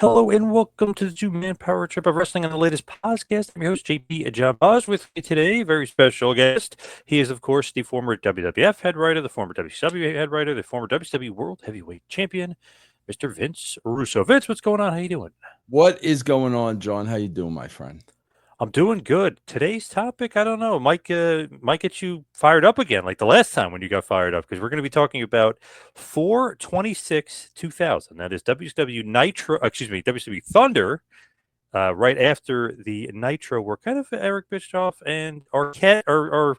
Hello and welcome to the two-man power trip of wrestling on the latest podcast. I'm your host, JP John Oz. With me today, very special guest. He is, of course, the former WWF head writer, the former WCW head writer, the former WCW World Heavyweight Champion, Mr. Vince Russo. Vince, what's going on? How you doing? What is going on, John? How you doing, my friend? I'm doing good. Today's topic, I don't know, might get you fired up again, like the last time when you got fired up, because we're going to be talking about 4/26/2000. That is WCW Nitro, WCW Thunder, right after the Nitro, where kind of Eric Bischoff and Arquette are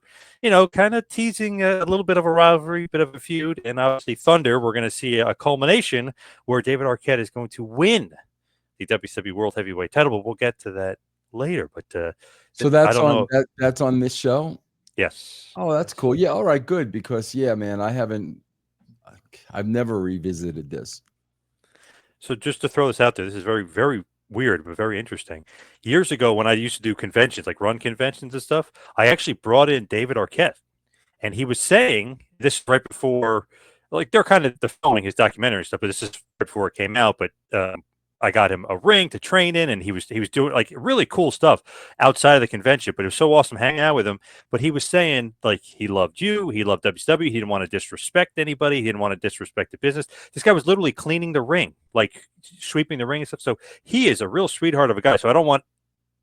kind of teasing a little bit of a rivalry, bit of a feud, and obviously Thunder, we're going to see a culmination where David Arquette is going to win the WCW World Heavyweight title, but we'll get to that later. But So I that's don't on know. that's on this show. Yes, Oh, that's yes. cool. Yeah, all right, good. Because yeah, man, I've never revisited this. So just to throw this out there, this is very, very weird, but very interesting. Years ago, when I used to do conventions, like run conventions and stuff, I actually brought in David Arquette. And he was saying this right before, like they're kind of the filming his documentary and stuff, but this is right before it came out. But I got him a ring to train in, and he was doing like really cool stuff outside of the convention. But it was so awesome hanging out with him. But he was saying like he loved you, he loved WCW, he didn't want to disrespect anybody, he didn't want to disrespect the business. This guy was literally cleaning the ring, like sweeping the ring and stuff. So he is a real sweetheart of a guy. So I don't want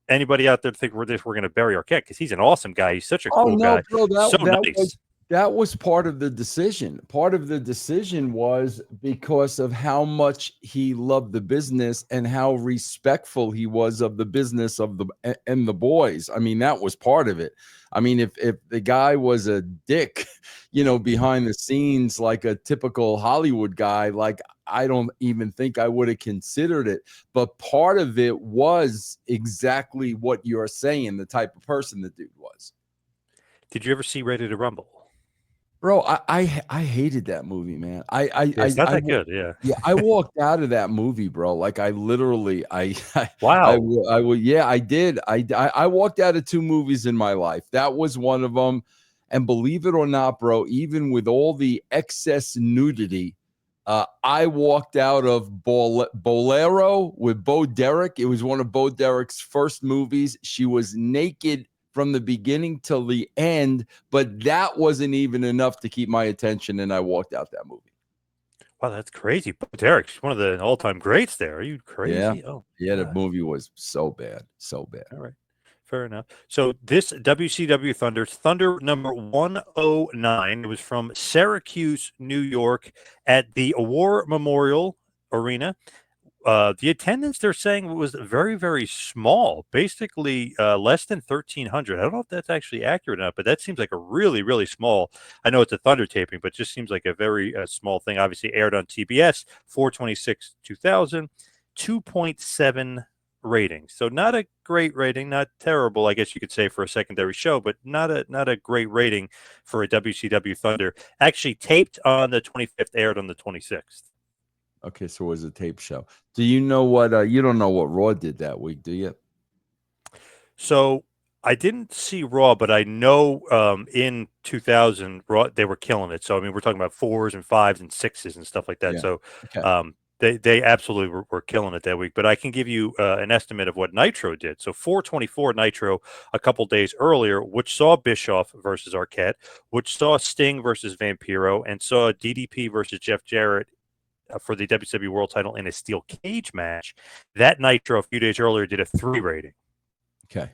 anybody out there to think we're going to bury Arquette because he's an awesome guy. He's such a Oh cool no, guy, bro, so that was nice. that was part of the decision. Part of the decision was because of how much he loved the business and how respectful he was of the business of the boys. I mean, that was part of it. I mean, if the guy was a dick, behind the scenes like a typical Hollywood guy, like I don't even think I would have considered it. But part of it was exactly what you're saying, the type of person the dude was. Did you ever see Ready to Rumble? Bro, I hated that movie, man. Yeah, it's not that good. Yeah. Yeah, I walked out of that movie, bro. Like I literally, Wow. yeah, I did. I walked out of two movies in my life. That was one of them. And believe it or not, bro, even with all the excess nudity, I walked out of Bolero with Bo Derek. It was one of Bo Derek's first movies. She was naked from the beginning till the end, but that wasn't even enough to keep my attention, and I walked out that movie. Wow, that's crazy. Bo Derek's one of the all-time greats there. Are you Yeah. crazy? Oh Yeah, my the gosh. movie was so bad, so bad. All right. Fair enough. So this WCW Thunder, Thunder number 109. It was from Syracuse, New York, at the War Memorial Arena. The attendance they're saying was very, very small, basically less than 1,300. I don't know if that's actually accurate enough, but that seems like a really, really small. I know it's a Thunder taping, but it just seems like a very small thing. Obviously aired on TBS, 4/26, 2000, 2.7 ratings. So not a great rating, not terrible, I guess you could say, for a secondary show, but not a great rating for a WCW Thunder. Actually taped on the 25th, aired on the 26th. Okay, so it was a tape show. Do you know what you don't know what Raw did that week, do you? So I didn't see Raw, but I know in 2000 Raw they were killing it. So I mean, we're talking about fours and fives and sixes and stuff like that. Yeah. So Okay. they absolutely were killing it that week. But I can give you an estimate of what Nitro did. So 4/24 Nitro a couple days earlier, which saw Bischoff versus Arquette, which saw Sting versus Vampiro, and saw DDP versus Jeff Jarrett for the WCW World Title in a steel cage match. That Nitro a few days earlier did a 3 rating. Okay.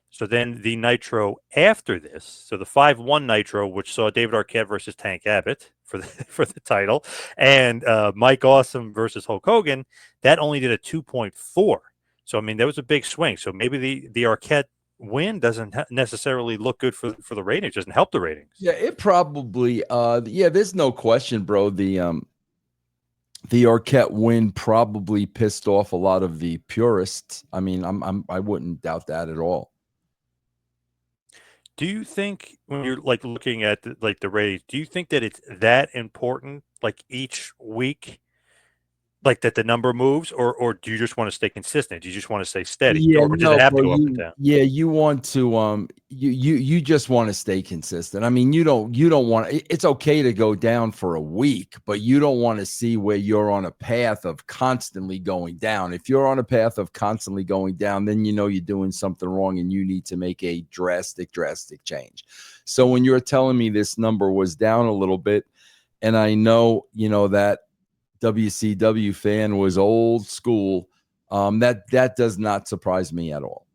So then the Nitro after this, so the 5/1 Nitro, which saw David Arquette versus Tank Abbott for the for the title, and Mike Awesome versus Hulk Hogan, that only did a 2.4. So I mean, that was a big swing. So maybe the Arquette win doesn't necessarily look good for the ratings, doesn't help the ratings. Yeah, it probably yeah, there's no question, bro. The Arquette win probably pissed off a lot of the purists. I mean, I wouldn't doubt that at all. Do you think when you're like looking at the ratings, do you think that it's that important, like each week, Like that the number moves, or do you just want to stay consistent? Do you just want to stay steady, Yeah, or does it no, have to bro. go up and down? You want to you just want to stay consistent. I mean, you don't want it's okay to go down for a week, but you don't want to see where you're on a path of constantly going down. If you're on a path of constantly going down, then you know you're doing something wrong and you need to make a drastic change. So when you're telling me this number was down a little bit, and I know, that WCW fan was old school, that does not surprise me at all.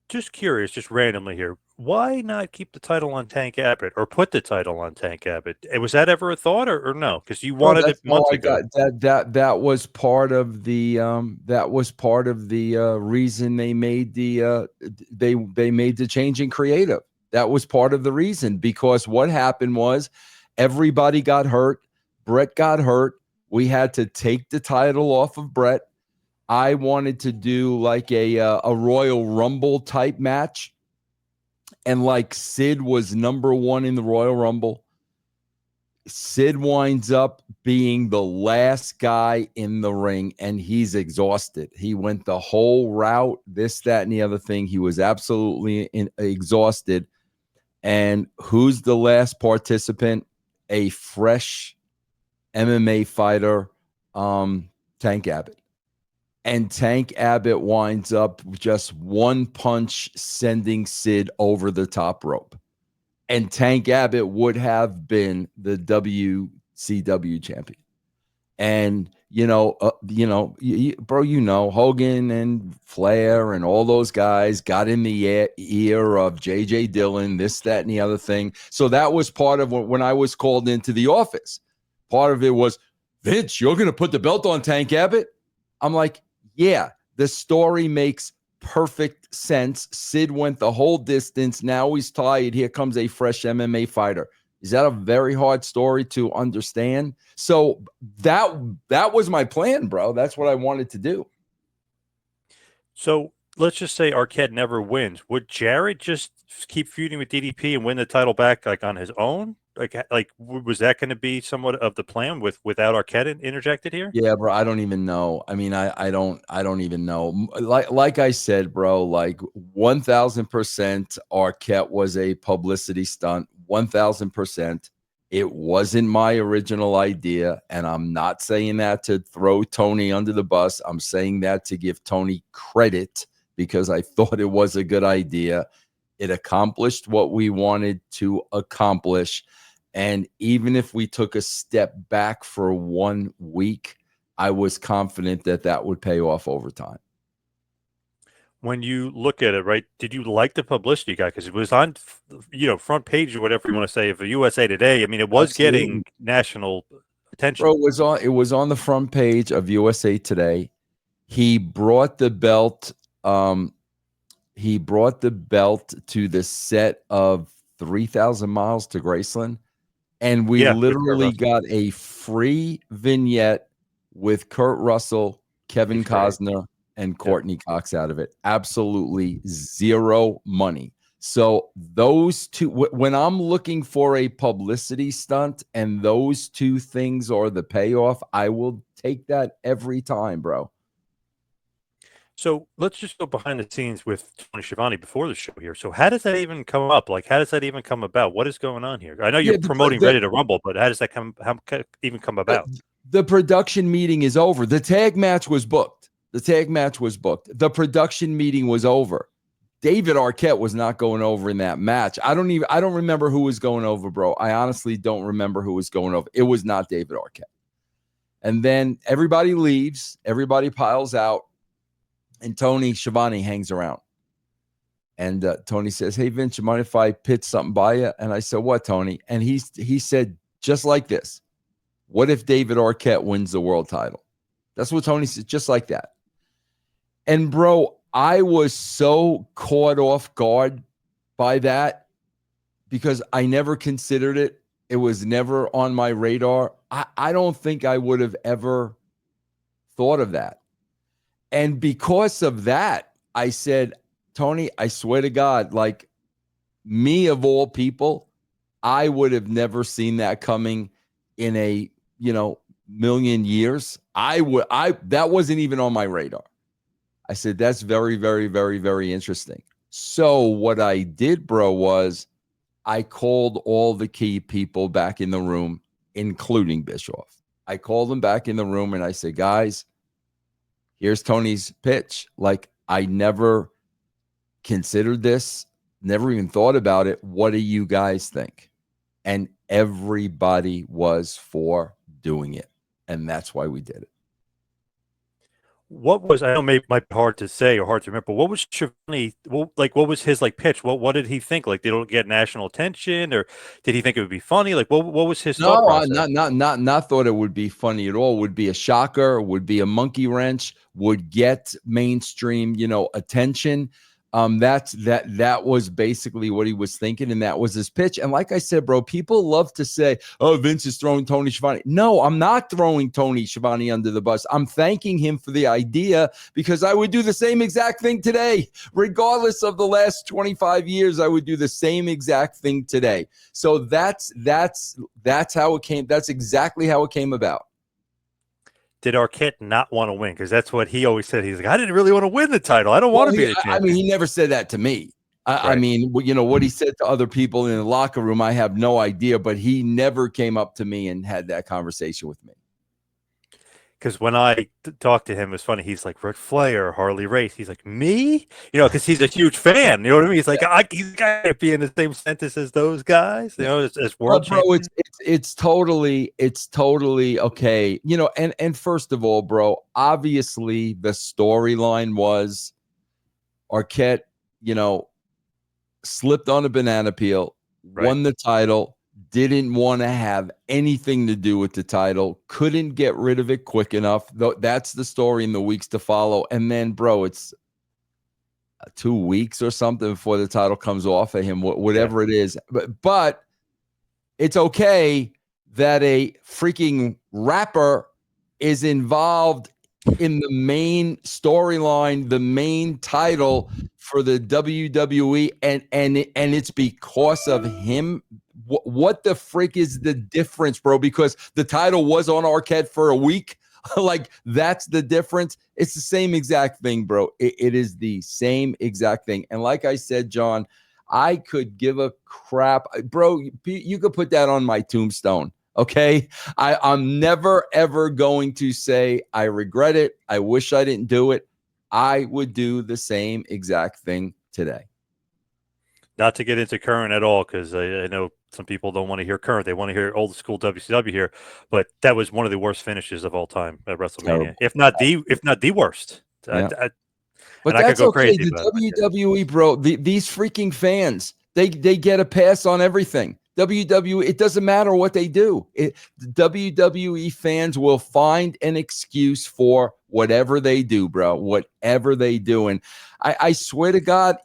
Just curious, just randomly here, why not keep the title on Tank Abbott or put the title on Tank Abbott? Was that ever a thought, or no? Because you No, wanted it that's how months I ago. got that was part of the reason they made they made the change in creative. That was part of the reason, because what happened was everybody got hurt. Bret got hurt. We had to take the title off of Bret. I wanted to do like a Royal Rumble type match, and like Sid was number one in the Royal Rumble. Sid winds up being the last guy in the ring, and he's exhausted. He went the whole route, this, that, and the other thing. He was absolutely exhausted. And who's the last participant? A fresh MMA fighter, Tank Abbott. And Tank Abbott winds up just one punch sending Sid over the top rope. And Tank Abbott would have been the WCW champion. And, bro, Hogan and Flair and all those guys got in the ear of J.J. Dillon, this, that, and the other thing. So that was part of when I was called into the office. Part of it was, Vince, you're going to put the belt on Tank Abbott? I'm like, yeah, the story makes perfect sense. Sid went the whole distance. Now he's tired. Here comes a fresh MMA fighter. Is that a very hard story to understand? So that was my plan, bro. That's what I wanted to do. So let's just say Arquette never wins. Would Jarrett just keep feuding with DDP and win the title back like on his own? Like was that going to be somewhat of the plan without Arquette interjected here? Yeah, bro. I don't even know. I mean, I don't even know. Like I said, bro, like 1000% Arquette was a publicity stunt. 1000%. It wasn't my original idea. And I'm not saying that to throw Tony under the bus. I'm saying that to give Tony credit, because I thought it was a good idea. It accomplished what we wanted to accomplish. And even if we took a step back for 1 week, I was confident that would pay off over time. When you look at it, right, did you like the publicity you got? Because it was on, front page or whatever you want to say of the USA Today. I mean, it was Absolutely. getting national attention. Bro, it was on the front page of USA Today. He brought the belt. He brought the belt to the set of 3,000 Miles to Graceland. And we literally got a free vignette with Kurt Russell, Kevin Costner, and Courtney Cox out of it. Absolutely zero money. So those two, when I'm looking for a publicity stunt and those two things are the payoff, I will take that every time, bro. So let's just go behind the scenes with Tony Schiavone before the show here. So how does that even come up? Like, how does that even come about? What is going on here? I know you're promoting Ready to Rumble, but how does that even come about? The production meeting is over. The tag match was booked. The production meeting was over. David Arquette was not going over in that match. I don't remember who was going over, bro. I honestly don't remember who was going over. It was not David Arquette. And then everybody leaves. Everybody piles out. And Tony Schiavone hangs around. And Tony says, hey, Vince, you mind if I pitch something by you? And I said, what, Tony? And he said, just like this. What if David Arquette wins the world title? That's what Tony said, just like that. And, bro, I was so caught off guard by that because I never considered it. It was never on my radar. I don't think I would have ever thought of that. And because of that, I said, Tony, I swear to God, like me of all people, I would have never seen that coming in a, million years, that wasn't even on my radar. I said, that's very, very, very, very interesting. So what I did, bro, was I called all the key people back in the room, including Bischoff. I called them back in the room and I said, guys, here's Tony's pitch. Like, I never considered this, never even thought about it. What do you guys think? And everybody was for doing it. And that's why we did it. What was, I know maybe it might be hard to say or hard to remember, but what was Schiavone, like, what was his like pitch? What did he think? Like, they don't get national attention, or did he think it would be funny? Like, what was his thought No, I process? not thought it would be funny at all. Would be a shocker, would be a monkey wrench, would get mainstream, attention. That was basically what he was thinking, and that was his pitch. And like I said, bro, people love to say, "Oh, Vince is throwing Tony Schiavone." No, I'm not throwing Tony Schiavone under the bus. I'm thanking him for the idea, because I would do the same exact thing today, regardless of the last 25 years. I would do the same exact thing today. So that's how it came. That's exactly how it came about. Did Arquette not want to win? Because that's what he always said. He's like, I didn't really want to win the title. I don't want to be the champion. I mean, he never said that to me. I mean, what he said to other people in the locker room, I have no idea, but he never came up to me and had that conversation with me. Because when I talked to him, it was funny. He's like, Ric Flair, Harley Race. He's like, me? Because he's a huge fan. You know what I mean? He's like, he's got to be in the same sentence as those guys. As world champion. It's totally okay. And first of all, bro, obviously the storyline was Arquette, slipped on a banana peel, won the title, didn't want to have anything to do with the title, couldn't get rid of it quick enough. That's the story in the weeks to follow. And then, bro, it's 2 weeks or something before the title comes off of him, whatever it is. But it's okay that a freaking rapper is involved in the main storyline, the main title for the WWE, and it's because of him. What the frick is the difference, bro? Because the title was on Arquette for a week. Like, that's the difference. It's the same exact thing, bro. It is the same exact thing. And like I said, John, I could give a crap, bro. You could put that on my tombstone. Okay. I'm never, ever going to say I regret it. I wish I didn't do it. I would do the same exact thing today. Not to get into current at all, because I know some people don't want to hear current. They want to hear old school WCW here. But that was one of the worst finishes of all time at WrestleMania, Terrible. if not the worst. Yeah. But that's okay. Crazy The WWE, bro, these freaking fans, they get a pass on everything. WWE, it doesn't matter what they do. WWE fans will find an excuse for whatever they do, bro, whatever they do. And I swear to God,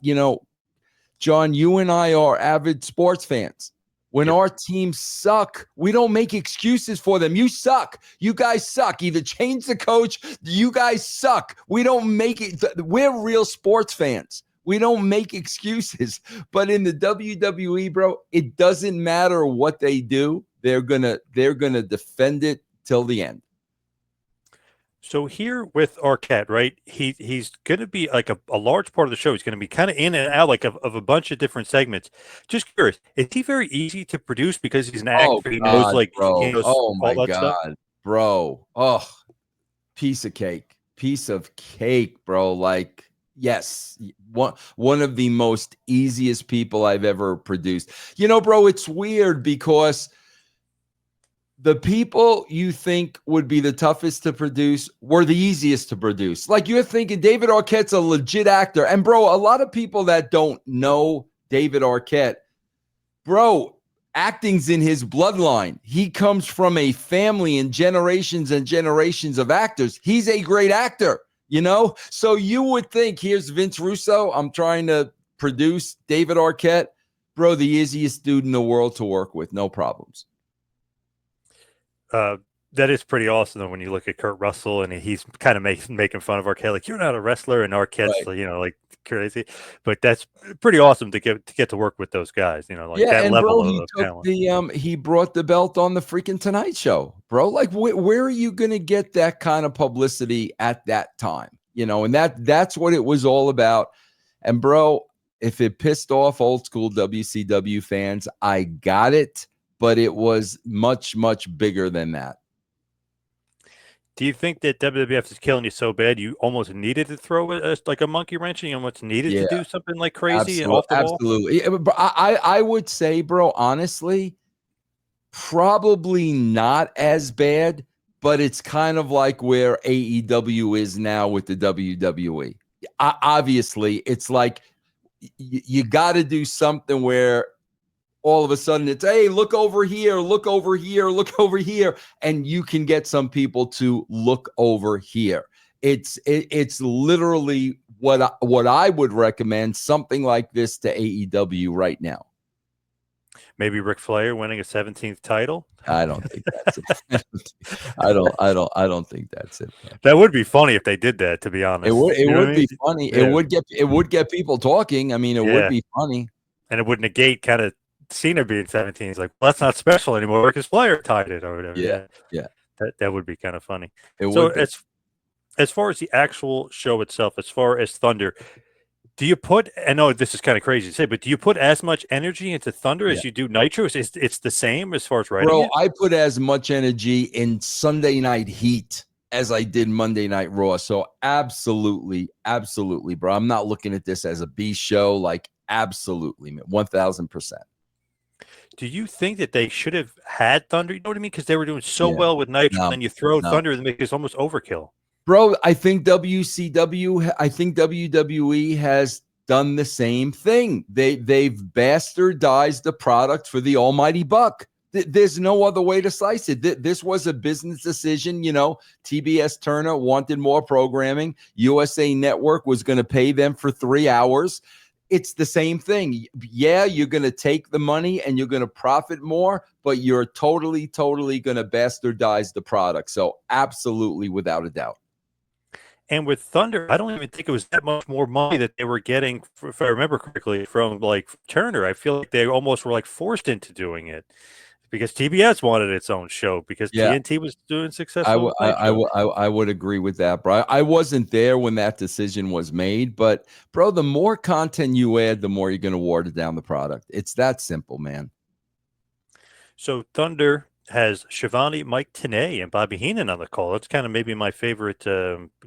John, you and I are avid sports fans. When our teams suck, we don't make excuses for them. You suck. You guys suck. Either change the coach. You guys suck. We don't make it. We're real sports fans. We don't make excuses. But in the WWE, bro, it doesn't matter what they do. They're gonna defend it till the end. So here with Arquette, right? He's going to be like a large part of the show. He's going to be kind of in and out, like of a bunch of different segments. Just curious, is he very easy to produce because he's an actor? He knows, like, bro. he knows Oh my all that God, stuff? bro. Oh, piece of cake, bro. Like, yes, one of the most easiest people I've ever produced. Bro, it's weird because the people you think would be the toughest to produce were the easiest to produce. Like, you're thinking David Arquette's a legit actor. And, bro, a lot of people that don't know David Arquette, bro, acting's in his bloodline. He comes from a family and generations of actors. He's a great actor, So you would think, here's Vince Russo. I'm trying to produce David Arquette. Bro, the easiest dude in the world to work with. No problems. That is pretty awesome though when you look at Kurt Russell and he's kind of making fun of Arquette, like you're not a wrestler, and Arquette's Right. like crazy. But that's pretty awesome to get to work with those guys, like Yeah, that and level bro, he of took talent. he brought the belt on the freaking Tonight Show, bro. Like, where are you going to get that kind of publicity at that time? And that's what it was all about. And bro, if it pissed off old school WCW fans, I got it, but it was much, much bigger than that. Do you think that WWF is killing you so bad you almost needed to throw like a monkey wrench, and you almost needed to Yeah, do something like crazy and absolutely, off the wall? absolutely. Yeah, but I would say, bro, honestly, probably not as bad, but it's kind of like where AEW is now with the WWE. Obviously, it's like you got to do something where all of a sudden it's, hey, look over here, look over here, look over here, and you can get some people to look over here. It's literally what I would recommend, something like this to AEW right now. Maybe Ric Flair winning a 17th title. I don't think that's it. I don't think that's it, bro. That would be funny if they did that. To be honest, It you know what would I be mean? funny. Yeah, It would get people talking. I mean, it would yeah, be funny. and it would negate kind of Cena being 17. It's like, well, that's not special anymore because Flair tied it or whatever. Yeah, Yeah, yeah, that would be kind of funny. it So would be. as far as the actual show itself, as far as Thunder, do you put? I know this is kind of crazy to say, but do you put as much energy into Thunder Yeah. as you do Nitro? It's the same as far as writing Bro, it? I put as much energy in Sunday Night Heat as I did Monday Night Raw. So absolutely, absolutely, bro. I'm not looking at this as a B show. Like, absolutely, man. 1000%. Do you think that they should have had Thunder? You know what I mean? Because they were doing so Yeah. well with Nitro, No, and then you throw no. Thunder and make this almost overkill. Bro, I think WWE has done the same thing. They've bastardized the product for the almighty buck. There's no other way to slice it. This was a business decision. TBS Turner wanted more programming. USA Network was going to pay them for 3 hours. It's the same thing. Yeah, you're going to take the money and you're going to profit more, but you're totally, totally going to bastardize the product. So absolutely, without a doubt. And with Thunder, I don't even think it was that much more money that they were getting, if I remember correctly, from like Turner. I feel like they almost were like forced into doing it because TBS wanted its own show because Yeah, TNT was doing successful with Nitro. I would agree with that, bro. I wasn't there when that decision was made, but bro, the more content you add, the more you're going to water down the product. It's that simple, man. So Thunder has Schiavone, Mike Tenay, and Bobby Heenan on the call. That's kind of maybe my favorite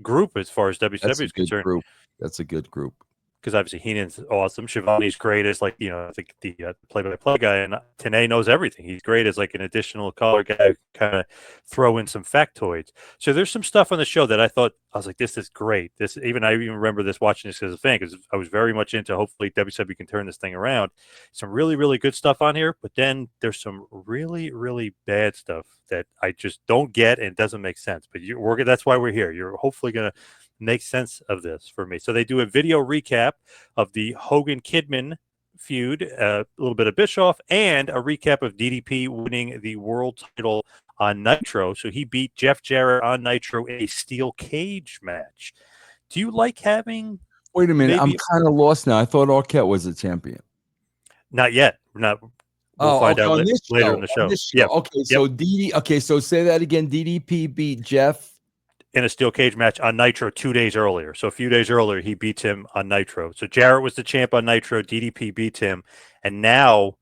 group as far as That's WCW a is good concerned. group. That's a good group. Because obviously Heenan's awesome. Schiavone's great as like I think the play-by-play guy, and Tenay knows everything. He's great as like an additional color guy who kind of throw in some factoids. So there's some stuff on the show that I was like, this is great. I even remember this watching this as a fan because I was very much into. Hopefully WCW can turn this thing around. Some really really good stuff on here, but then there's some really really bad stuff that I just don't get and it doesn't make sense. But that's why we're here. You're hopefully gonna make sense of this for me. So they do a video recap of the Hogan Kidman feud, a little bit of Bischoff, and a recap of DDP winning the world title on Nitro. So he beat Jeff Jarrett on Nitro in a steel cage match. Do you like having? Wait a minute, I'm Maybe kind of lost now. I thought Arquette was a champion. not yet. Not. We'll Oh, find okay. out On this later show. in the On show. this show. Yep. Okay, so DD. Okay, so say that again. DDP beat Jeff in a steel cage match on Nitro 2 days earlier. So a few days earlier, he beats him on Nitro. So Jarrett was the champ on Nitro. DDP beats him, and now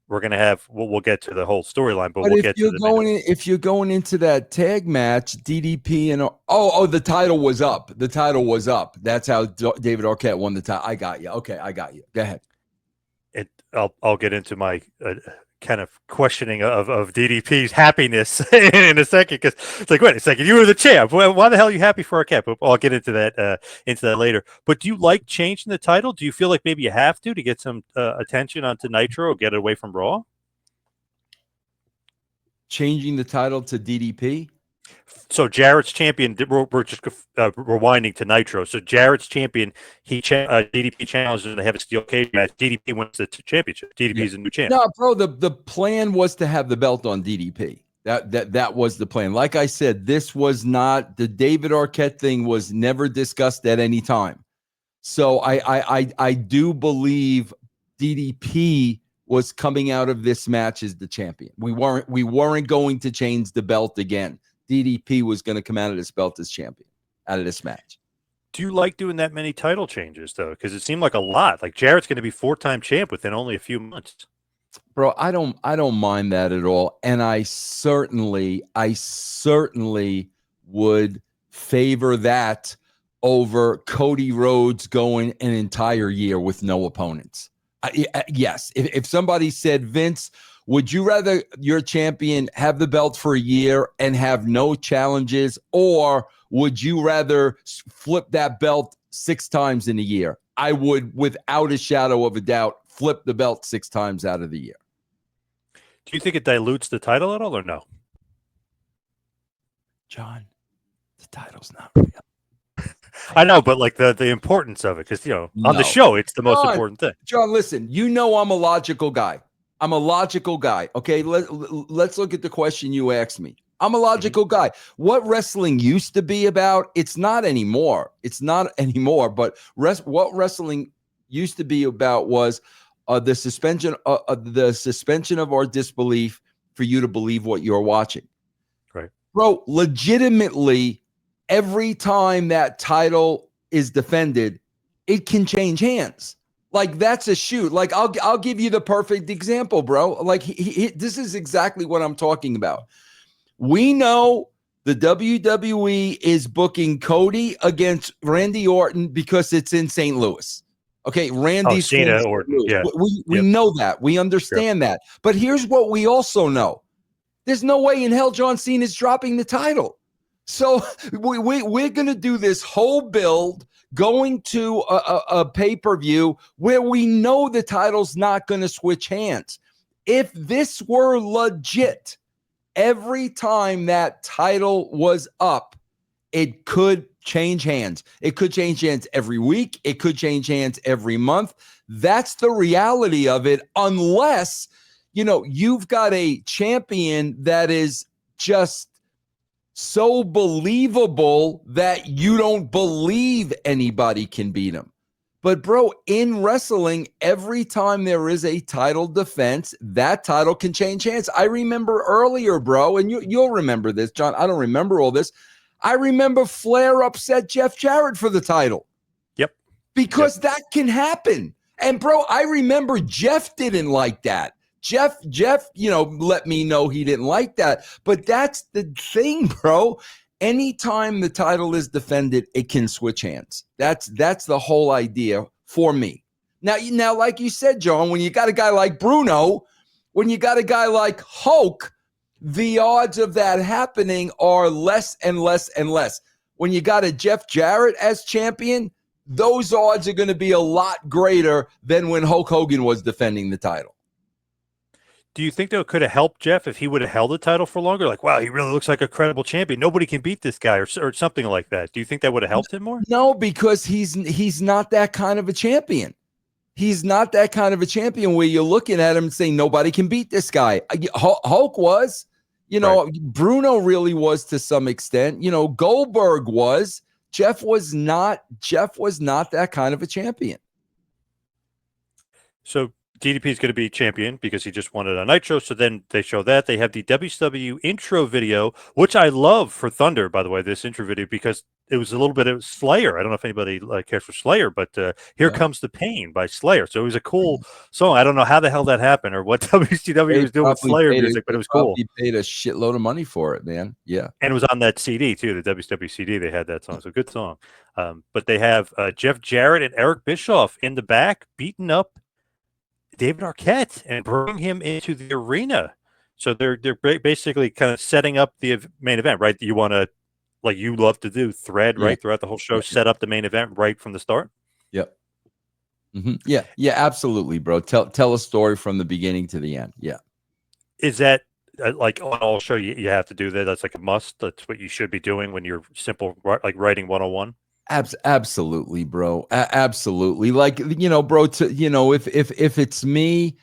we're gonna have. We'll get to the whole storyline, but we'll get to the if you're going into that tag match, DDP and the title was up. The title was up. That's how David Arquette won the title. I got you. Okay, I got you. Go ahead. I'll get into my kind of questioning of DDP's happiness in a second because it's like, wait a second, you were the champ. Why the hell are you happy for Arquette? But I'll get into that later. But do you like changing the title? Do you feel like maybe you have to get some attention onto Nitro or get it away from Raw? Changing the title to DDP. So Jarrett's champion. We're just rewinding to Nitro. So Jarrett's champion. DDP challenges him to have a steel cage match. DDP wins the championship. DDP is a new champ. No, bro. The plan was to have the belt on DDP. That was the plan. Like I said, this was not the David Arquette thing was never discussed at any time. So I do believe DDP was coming out of this match as the champion. We weren't going to change the belt again. DDP was going to come out of this belt as champion out of this match. Do you like doing that many title changes though? Because it seemed like a lot. Like Jarrett's going to be 4-time champ within only a few months. Bro, I don't mind that at all. And I certainly would favor that over Cody Rhodes going an entire year with no opponents. Yes. If somebody said, Vince, would you rather your champion have the belt for a year and have no challenges, or would you rather flip that belt 6 times in a year? I would, without a shadow of a doubt, flip the belt 6 times out of the year. Do you think it dilutes the title at all or no? John, the title's not real. I know, but like the importance of it, because, on the show, it's the most important thing. John, listen, I'm a logical guy. Okay, let's look at the question you asked me. I'm a logical guy. What wrestling used to be about, it's not anymore. But what wrestling used to be about was the suspension of our disbelief for you to believe what you're watching. Right. Bro, legitimately, every time that title is defended, it can change hands. Like, that's a shoot. Like, I'll give you the perfect example, bro. Like, this is exactly what I'm talking about. We know the WWE is booking Cody against Randy Orton because it's in St. Louis. Okay, Randy's Cena Orton. Yeah. We know that. We understand that. But here's what we also know. There's no way in hell John Cena is dropping the title. So we're going to do this whole build going to a pay-per-view where we know the title's not going to switch hands. If this were legit, every time that title was up, it could change hands. It could change hands every week. It could change hands every month. That's the reality of it, unless, you've got a champion that is just so believable that you don't believe anybody can beat him. But, bro, in wrestling, every time there is a title defense, that title can change hands. I remember earlier, bro, and you'll remember this, John. I don't remember all this. I remember Flair upset Jeff Jarrett for the title. Yep. Because that can happen. And, bro, I remember Jeff didn't like that. Jeff, let me know he didn't like that. But that's the thing, bro. Anytime the title is defended, it can switch hands. That's the whole idea for me. Now, like you said, John, when you got a guy like Bruno, when you got a guy like Hulk, the odds of that happening are less and less and less. When you got a Jeff Jarrett as champion, those odds are going to be a lot greater than when Hulk Hogan was defending the title. Do you think that it could have helped Jeff if he would have held the title for longer? Like, wow, he really looks like a credible champion. Nobody can beat this guy, or something like that. Do you think that would have helped him more? No, because he's not that kind of a champion. He's not that kind of a champion where you're looking at him and saying nobody can beat this guy. Hulk was, right. Bruno really was to some extent. Goldberg was. Jeff was not that kind of a champion. So DDP is going to be champion because he just won it on Nitro. So then they show that. They have the WCW intro video, which I love for Thunder, by the way, this intro video, because it was a little bit of Slayer. I don't know if anybody cares for Slayer, but Here Comes the Pain by Slayer. So it was a cool song. I don't know how the hell that happened or what WCW was doing with Slayer music, but it was cool. He paid a shitload of money for it, man. Yeah. And it was on that CD, too, the WCW CD. They had that song. So good song. But they have Jeff Jarrett and Eric Bischoff in the back beating up David Arquette and bring him into the arena. So they're basically kind of setting up the main event, right? You want to, like you love to do, thread right throughout the whole show, set up the main event right from the start. Yep. Mm-hmm. Yeah, absolutely, bro. Tell a story from the beginning to the end. Yeah. Is that like on all show you have to do that? That's like a must. That's what you should be doing when you're simple, like writing 101. Absolutely, bro. Absolutely. Like, bro, if it's me,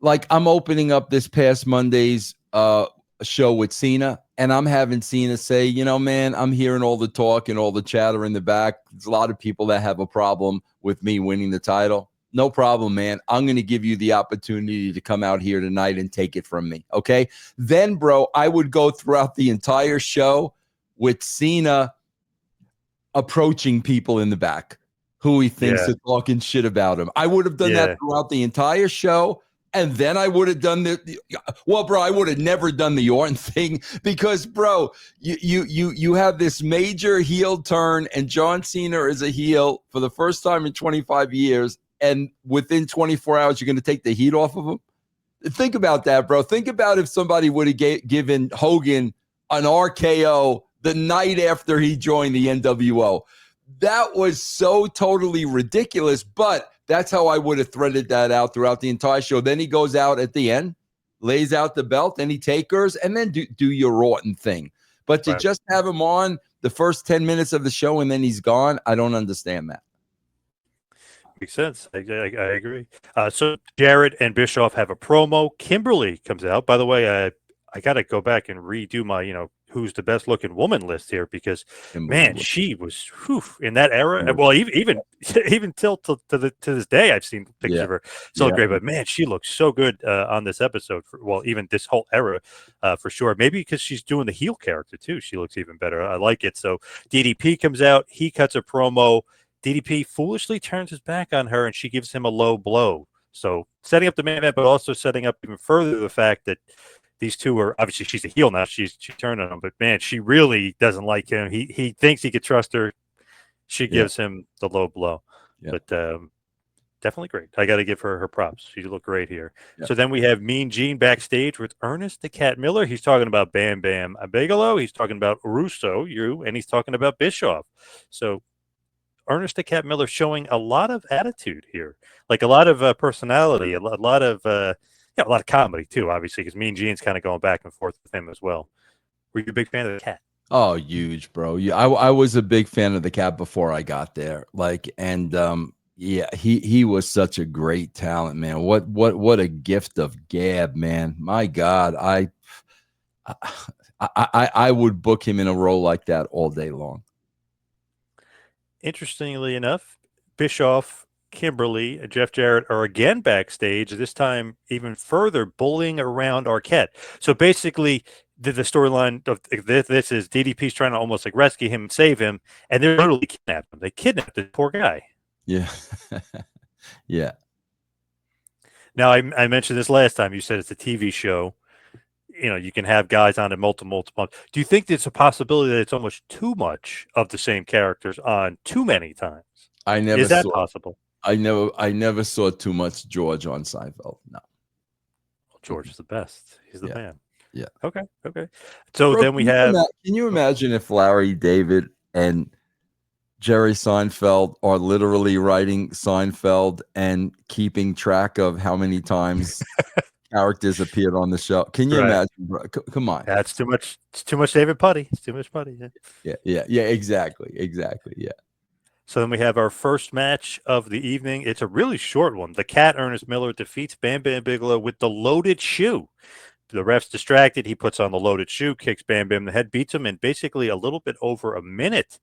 like I'm opening up this past Monday's show with Cena, and I'm having Cena say, you know, man, I'm hearing all the talk and all the chatter in the back. There's a lot of people that have a problem with me winning the title. No problem, man. I'm going to give you the opportunity to come out here tonight and take it from me. Okay. Then, bro, I would go throughout the entire show with Cena approaching people in the back who he thinks are talking shit about him. I would have done that throughout the entire show. And then I would have done well, bro, I would have never done the Orton thing because, bro, you have this major heel turn, and John Cena is a heel for the first time in 25 years, and within 24 hours, you're going to take the heat off of him? Think about that, bro. Think about if somebody would have given Hogan an RKO the night after he joined the NWO. That was so totally ridiculous, but that's how I would have threaded that out throughout the entire show. Then he goes out at the end, lays out the belt, and he takers, and then do your Orton thing. But to just have him on the first 10 minutes of the show and then he's gone, I don't understand that. Makes sense. I agree. So Jarrett and Bischoff have a promo. Kimberly comes out. By the way, I got to go back and redo my, who's the best looking woman list here because, man, she was in that era. Well, even till to this day, I've seen pictures of her. So great, but man, she looks so good on this episode. Even this whole era for sure. Maybe because she's doing the heel character too. She looks even better. I like it. So DDP comes out. He cuts a promo. DDP foolishly turns his back on her, and she gives him a low blow. So setting up the main event, but also setting up even further the fact that these two are obviously she's a heel now. She's turned on him, but man, she really doesn't like him. He thinks he could trust her. She gives him the low blow, but definitely great. I got to give her props. She looked great here. So then we have Mean Gene backstage with Ernest the Cat Miller. He's talking about Bam Bam Bigelow. He's talking about Russo, and he's talking about Bischoff. So Ernest the Cat Miller showing a lot of attitude here, like a lot of personality, a lot of comedy too, obviously, because Mean Gene's kind of going back and forth with him as well. Were you a big fan of the Cat? Oh, huge, bro. Yeah, I was a big fan of the Cat before I got there. He was such a great talent, man. What a gift of gab, man. My God, I would book him in a role like that all day long. Interestingly enough, Bischoff, Kimberly, and Jeff Jarrett are again backstage, this time even further bullying around Arquette. So basically, the storyline of this is DDP's trying to almost like rescue him, save him, and they're literally kidnapped him. They kidnapped the poor guy. Yeah. Yeah. Now, I mentioned this last time. You said it's a TV show. You can have guys on it multiple. Do you think it's a possibility that it's almost too much of the same characters on too many times? Is that possible? I never saw too much George on Seinfeld. No. Well, George is the best. He's the man. Yeah. Okay. So then we have. Can you imagine if Larry David and Jerry Seinfeld are literally writing Seinfeld and keeping track of how many times characters appeared on the show? Can you imagine, bro? Come on. That's too much. It's too much David Putty. It's too much Putty. Yeah. Exactly. Yeah. So then we have our first match of the evening. It's a really short one. The Cat, Ernest Miller, defeats Bam Bam Bigelow with the loaded shoe. The ref's distracted. He puts on the loaded shoe, kicks Bam Bam in the head, beats him in basically a little bit over a minute.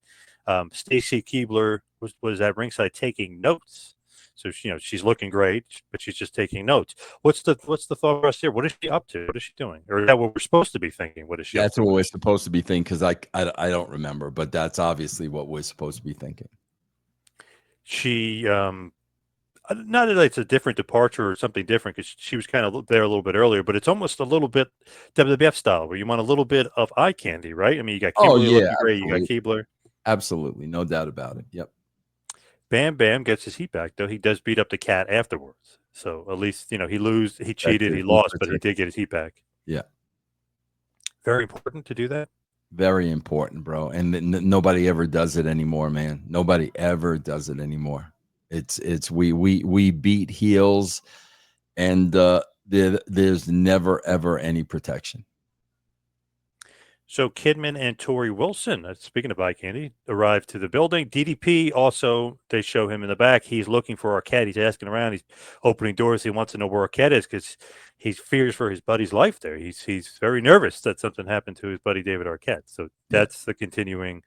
Stacy Keibler was at ringside taking notes. So she's looking great, but she's just taking notes. What's the thought process here? What is she up to? What is she doing? Or is that what we're supposed to be thinking? What is she? That's what we're supposed to be thinking, because I don't remember, but that's obviously what we're supposed to be thinking. She not that it's a different departure or something different, because she was kind of there a little bit earlier, but it's almost a little bit WWF style where you want a little bit of eye candy, right? I mean, you got Kimberly looking great, you got Keibler. Absolutely, no doubt about it. Yep. Bam Bam gets his heat back, though. He does beat up the Cat afterwards. So at least, he cheated, he lost, but he did get his heat back. Yeah. Very important to do that. Very important, bro. And nobody ever does it anymore, man. Nobody ever does it anymore. It's we beat heels, and there's never ever any protection. So Kidman and Tori Wilson, speaking of eye candy, arrived to the building. DDP also, they show him in the back. He's looking for Arquette. He's asking around. He's opening doors. He wants to know where Arquette is because he fears for his buddy's life there. He's very nervous that something happened to his buddy David Arquette. So that's the continuing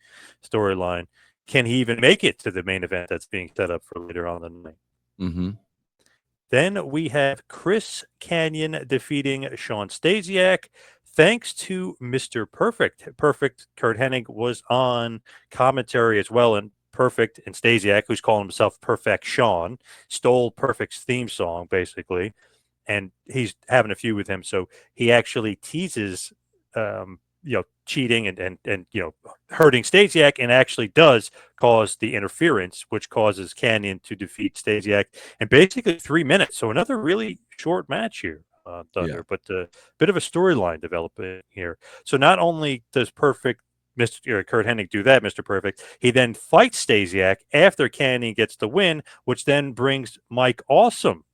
storyline. Can he even make it to the main event that's being set up for later on in the night? Mm-hmm. Then we have Chris Kanyon defeating Sean Stasiak. Thanks to Mr. Perfect. Perfect, Kurt Hennig was on commentary as well, and Perfect and Stasiak, who's calling himself Perfect Sean, stole Perfect's theme song, basically, and he's having a feud with him. So he actually teases, cheating and hurting Stasiak, and actually does cause the interference, which causes Kanyon to defeat Stasiak in basically 3 minutes. So another really short match here. Thunder, but a bit of a storyline developing here. So not only does Perfect Mr. Kurt Hennig do that, Mr. Perfect, he then fights Stasiak after Kanyon gets the win, which then brings Mike Awesome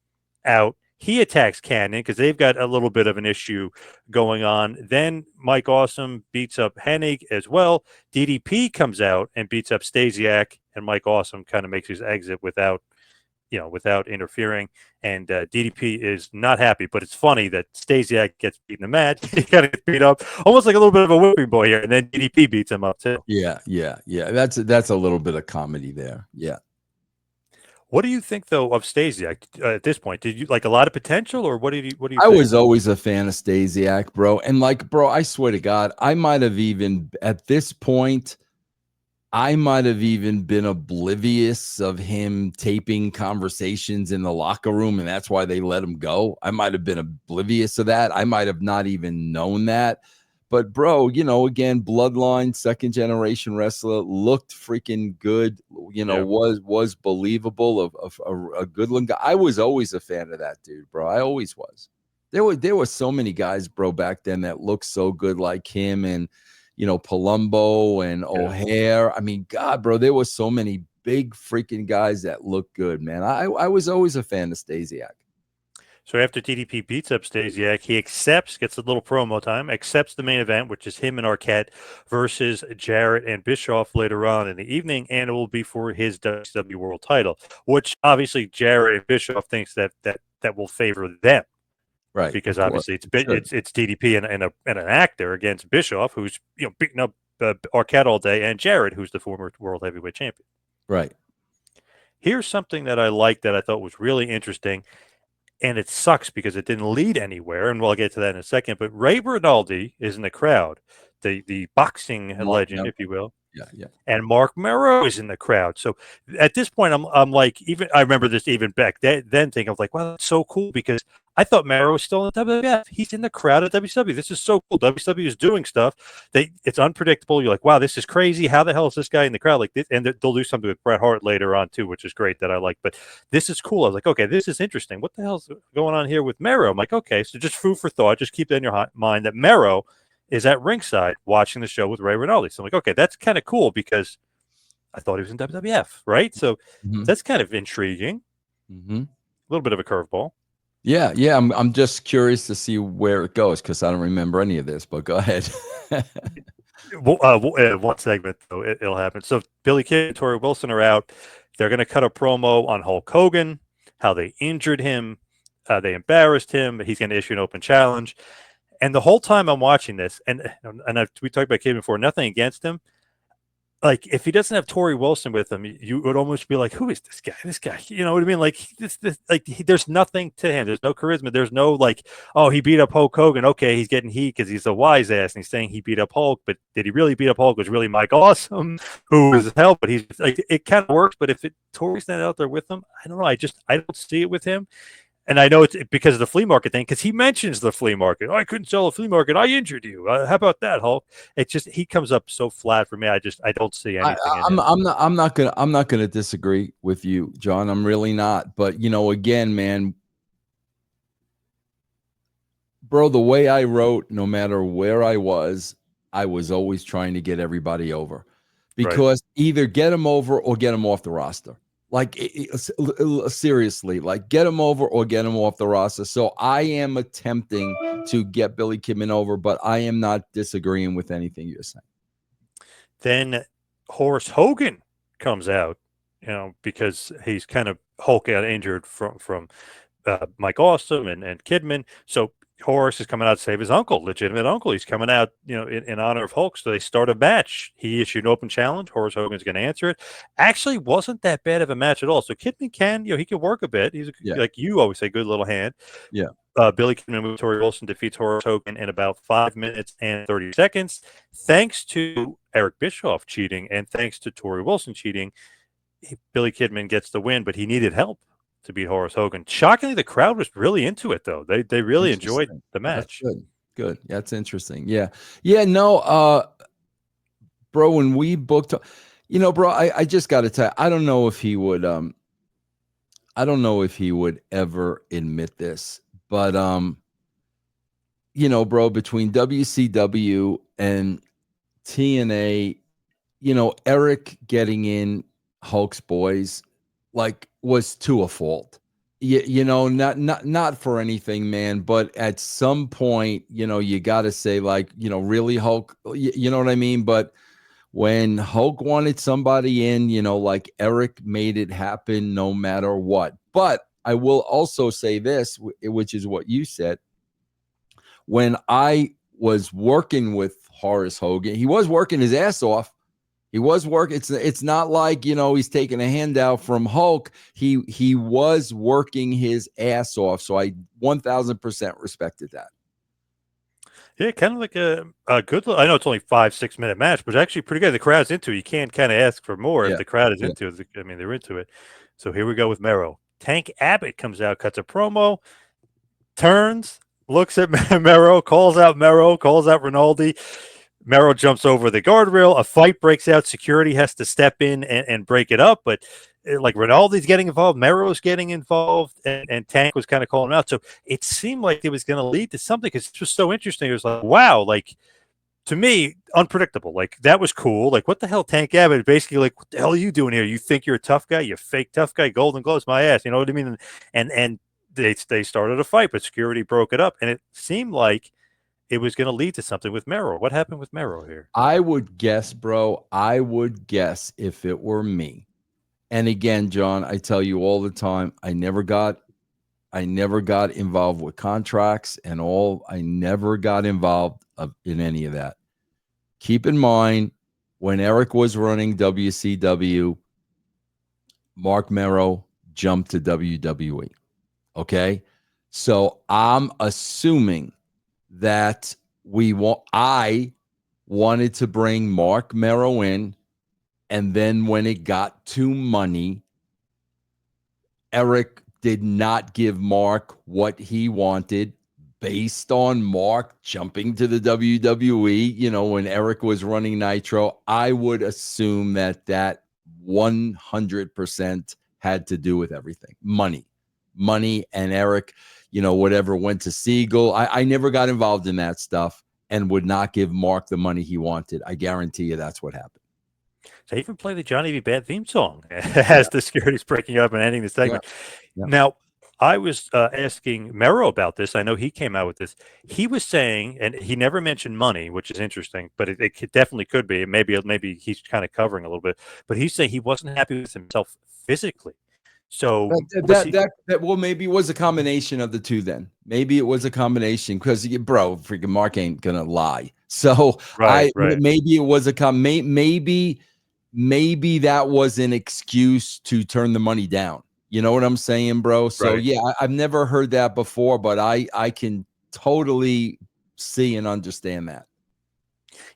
out. He attacks Kanyon because they've got a little bit of an issue going on. Then Mike Awesome beats up Hennig as well. DDP comes out and beats up Stasiak, and Mike Awesome kind of makes his exit without interfering. And DDP is not happy, but it's funny that Stasiak gets beat in the match. He kind of gets beat up, almost like a little bit of a whipping boy here, and then DDP beats him up too. Yeah. That's a little bit of comedy there. Yeah. What do you think though of Stasiak at this point? Did you like a lot of potential, or what do you? I think? was always a fan of Stasiak, bro. And bro, I swear to God, I might have even at this point, I might have even been oblivious of him taping conversations in the locker room, and that's why they let him go. I might have been oblivious of that. I might have not even known that. But, bro, again, bloodline, second generation wrestler, looked freaking good, was believable, of a good looking guy. I was always a fan of that dude, bro. I always was. There were so many guys, bro, back then that looked so good like him, and Palumbo and O'Hare. I mean, God, bro, there were so many big freaking guys that looked good, man. I was always a fan of Stasiak. So after DDP beats up Stasiak, he gets a little promo time, accepts the main event, which is him and Arquette versus Jarrett and Bischoff later on in the evening, and it will be for his WCW World title, which obviously Jarrett and Bischoff thinks that will favor them. Right, because obviously it's DDP and an actor against Bischoff, who's beating up Arquette all day, and Jarrett, who's the former world heavyweight champion. Right. Here's something that I liked that I thought was really interesting, and it sucks because it didn't lead anywhere, and we'll get to that in a second. But Ray Rinaldi is in the crowd, the boxing legend, if you will. Yeah. And Mark Mero is in the crowd. So at this point, I'm like, I remember this even back then thinking, I was like, wow, that's so cool, because I thought Mero was still in WWF. He's in the crowd at WCW. This is so cool. WCW is doing stuff. It's unpredictable. You're like, wow, this is crazy. How the hell is this guy in the crowd like this? And they'll do something with Bret Hart later on too, which is great, that I like. But this is cool. I was like, okay, this is interesting. What the hell's going on here with Mero? I'm like, okay, so just food for thought. Just keep that in your mind that Mero is at ringside watching the show with Ray Rinaldi. So I'm like, okay, that's kind of cool, because I thought he was in WWF, right? So that's kind of intriguing. A little bit of a curveball. Yeah. I'm just curious to see where it goes, because I don't remember any of this. But go ahead. One segment though, it'll happen. So Billy Kid and Tori Wilson are out. They're going to cut a promo on Hulk Hogan, how they injured him, they embarrassed him. He's going to issue an open challenge. And the whole time I'm watching this, and we talked about Kid before, nothing against him. Like, if he doesn't have Tori Wilson with him, you would almost be like, who is this guy? This guy, you know what I mean? Like, there's nothing to him. There's no charisma. There's no like, oh, he beat up Hulk Hogan. Okay, he's getting heat because he's a wise ass and he's saying he beat up Hulk. But did he really beat up Hulk? It was really Mike Awesome, who was hell. But he's like, it kind of works. But if Tori's not out there with him, I don't know. I don't see it with him. And I know it's because of the flea market thing, because he mentions the flea market. Oh, I couldn't sell a flea market. I injured you. How about that, Hulk? It's just, he comes up so flat for me. I don't see anything. I'm not gonna disagree with you, John. I'm really not. But again, man, bro, the way I wrote, no matter where I was always trying to get everybody over, because either get them over or get them off the roster. Like seriously, like get him over or get him off the roster. So I am attempting to get Billy Kidman over, but I am not disagreeing with anything you're saying. Then Horace Hogan comes out, because he's kind of Hulk got injured from Mike Awesome and Kidman. So Horace is coming out to save his uncle, legitimate uncle. He's coming out, in honor of Hulk. So they start a match. He issued an open challenge. Horace Hogan's going to answer it. Actually, wasn't that bad of a match at all. So Kidman can, he can work a bit. He's like you always say, good little hand. Yeah. Billy Kidman with Tori Wilson defeats Horace Hogan in about 5 minutes and 30 seconds. Thanks to Eric Bischoff cheating and thanks to Tori Wilson cheating, Billy Kidman gets the win, but he needed help to beat Horace Hogan. Shockingly, the crowd was really into it, though. They really enjoyed the match. That's good. That's interesting. Yeah. No, bro, when we booked, bro, I just got to tell you, I don't know if he would ever admit this, but bro, between WCW and TNA, Eric getting in Hulk's boys was to a fault. Not for anything, man, but at some point, you got to say really, Hulk, you know what I mean? But when Hulk wanted somebody in, Eric made it happen no matter what. But I will also say this, which is what you said. When I was working with Horace Hogan, he was working his ass off. He was working. It's not like, he's taking a handout from Hulk. He was working his ass off. So I 1000% respected that. Yeah, kind of like a good. I know it's only 5-6 minute match, but actually pretty good. The crowd's into it. You can't kind of ask for more if the crowd is into it. I mean, they're into it. So here we go with Mero. Tank Abbott comes out, cuts a promo, turns, looks at Mero, calls out Rinaldi. Mero jumps over the guardrail. A fight breaks out. Security has to step in and break it up. But like Rinaldi's getting involved, Mero's getting involved, and Tank was kind of calling him out. So it seemed like it was going to lead to something because it was so interesting. It was like, wow, like to me, unpredictable. Like that was cool. Like what the hell, Tank Abbott? Basically, like what the hell are you doing here? You think you're a tough guy? You fake tough guy. Golden Gloves, my ass. You know what I mean? And they started a fight, but security broke it up, and it seemed like it was going to lead to something with Mero. What happened with Mero here? I would guess, bro. I would guess if it were me. And again, John, I tell you all the time, I never got involved with contracts and all. I never got involved in any of that. Keep in mind, when Eric was running WCW, Mark Mero jumped to WWE. Okay. So I'm assuming that I wanted to bring Mark Mero in, and then when it got to money, Eric did not give Mark what he wanted based on Mark jumping to the WWE, when Eric was running Nitro. I would assume that 100% had to do with everything. Money, and Eric, whatever went to Siegel. I never got involved in that stuff and would not give Mark the money he wanted. I guarantee you that's what happened. They even play the Johnny B. Bad theme song as the security's breaking up and ending the segment. Yeah. Now, I was asking Mero about this. I know he came out with this. He was saying, and he never mentioned money, which is interesting, but it definitely could be. Maybe he's kind of covering a little bit. But he's saying he wasn't happy with himself physically. So well, maybe it was a combination of the two. Then maybe it was a combination because freaking Mark ain't gonna lie. So right. Maybe it was maybe that was an excuse to turn the money down. You know what I'm saying, bro? So yeah, I've never heard that before, but I can totally see and understand that.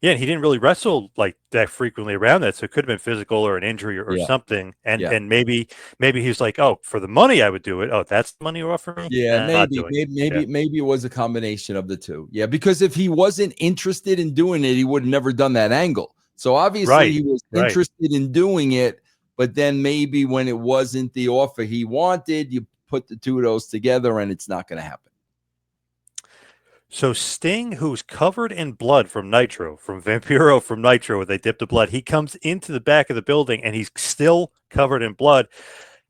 Yeah, and he didn't really wrestle like that frequently around that, so it could have been physical or an injury or something. And maybe he's like, oh, for the money I would do it. Oh, that's the money you offer me? Yeah, maybe it was a combination of the two. Yeah, because if he wasn't interested in doing it, he would have never done that angle. So obviously he was interested in doing it, but then maybe when it wasn't the offer he wanted, you put the two of those together and it's not going to happen. So Sting, who's covered in blood from Nitro, from Vampiro, from Nitro, where they dipped the blood, he comes into the back of the building and he's still covered in blood.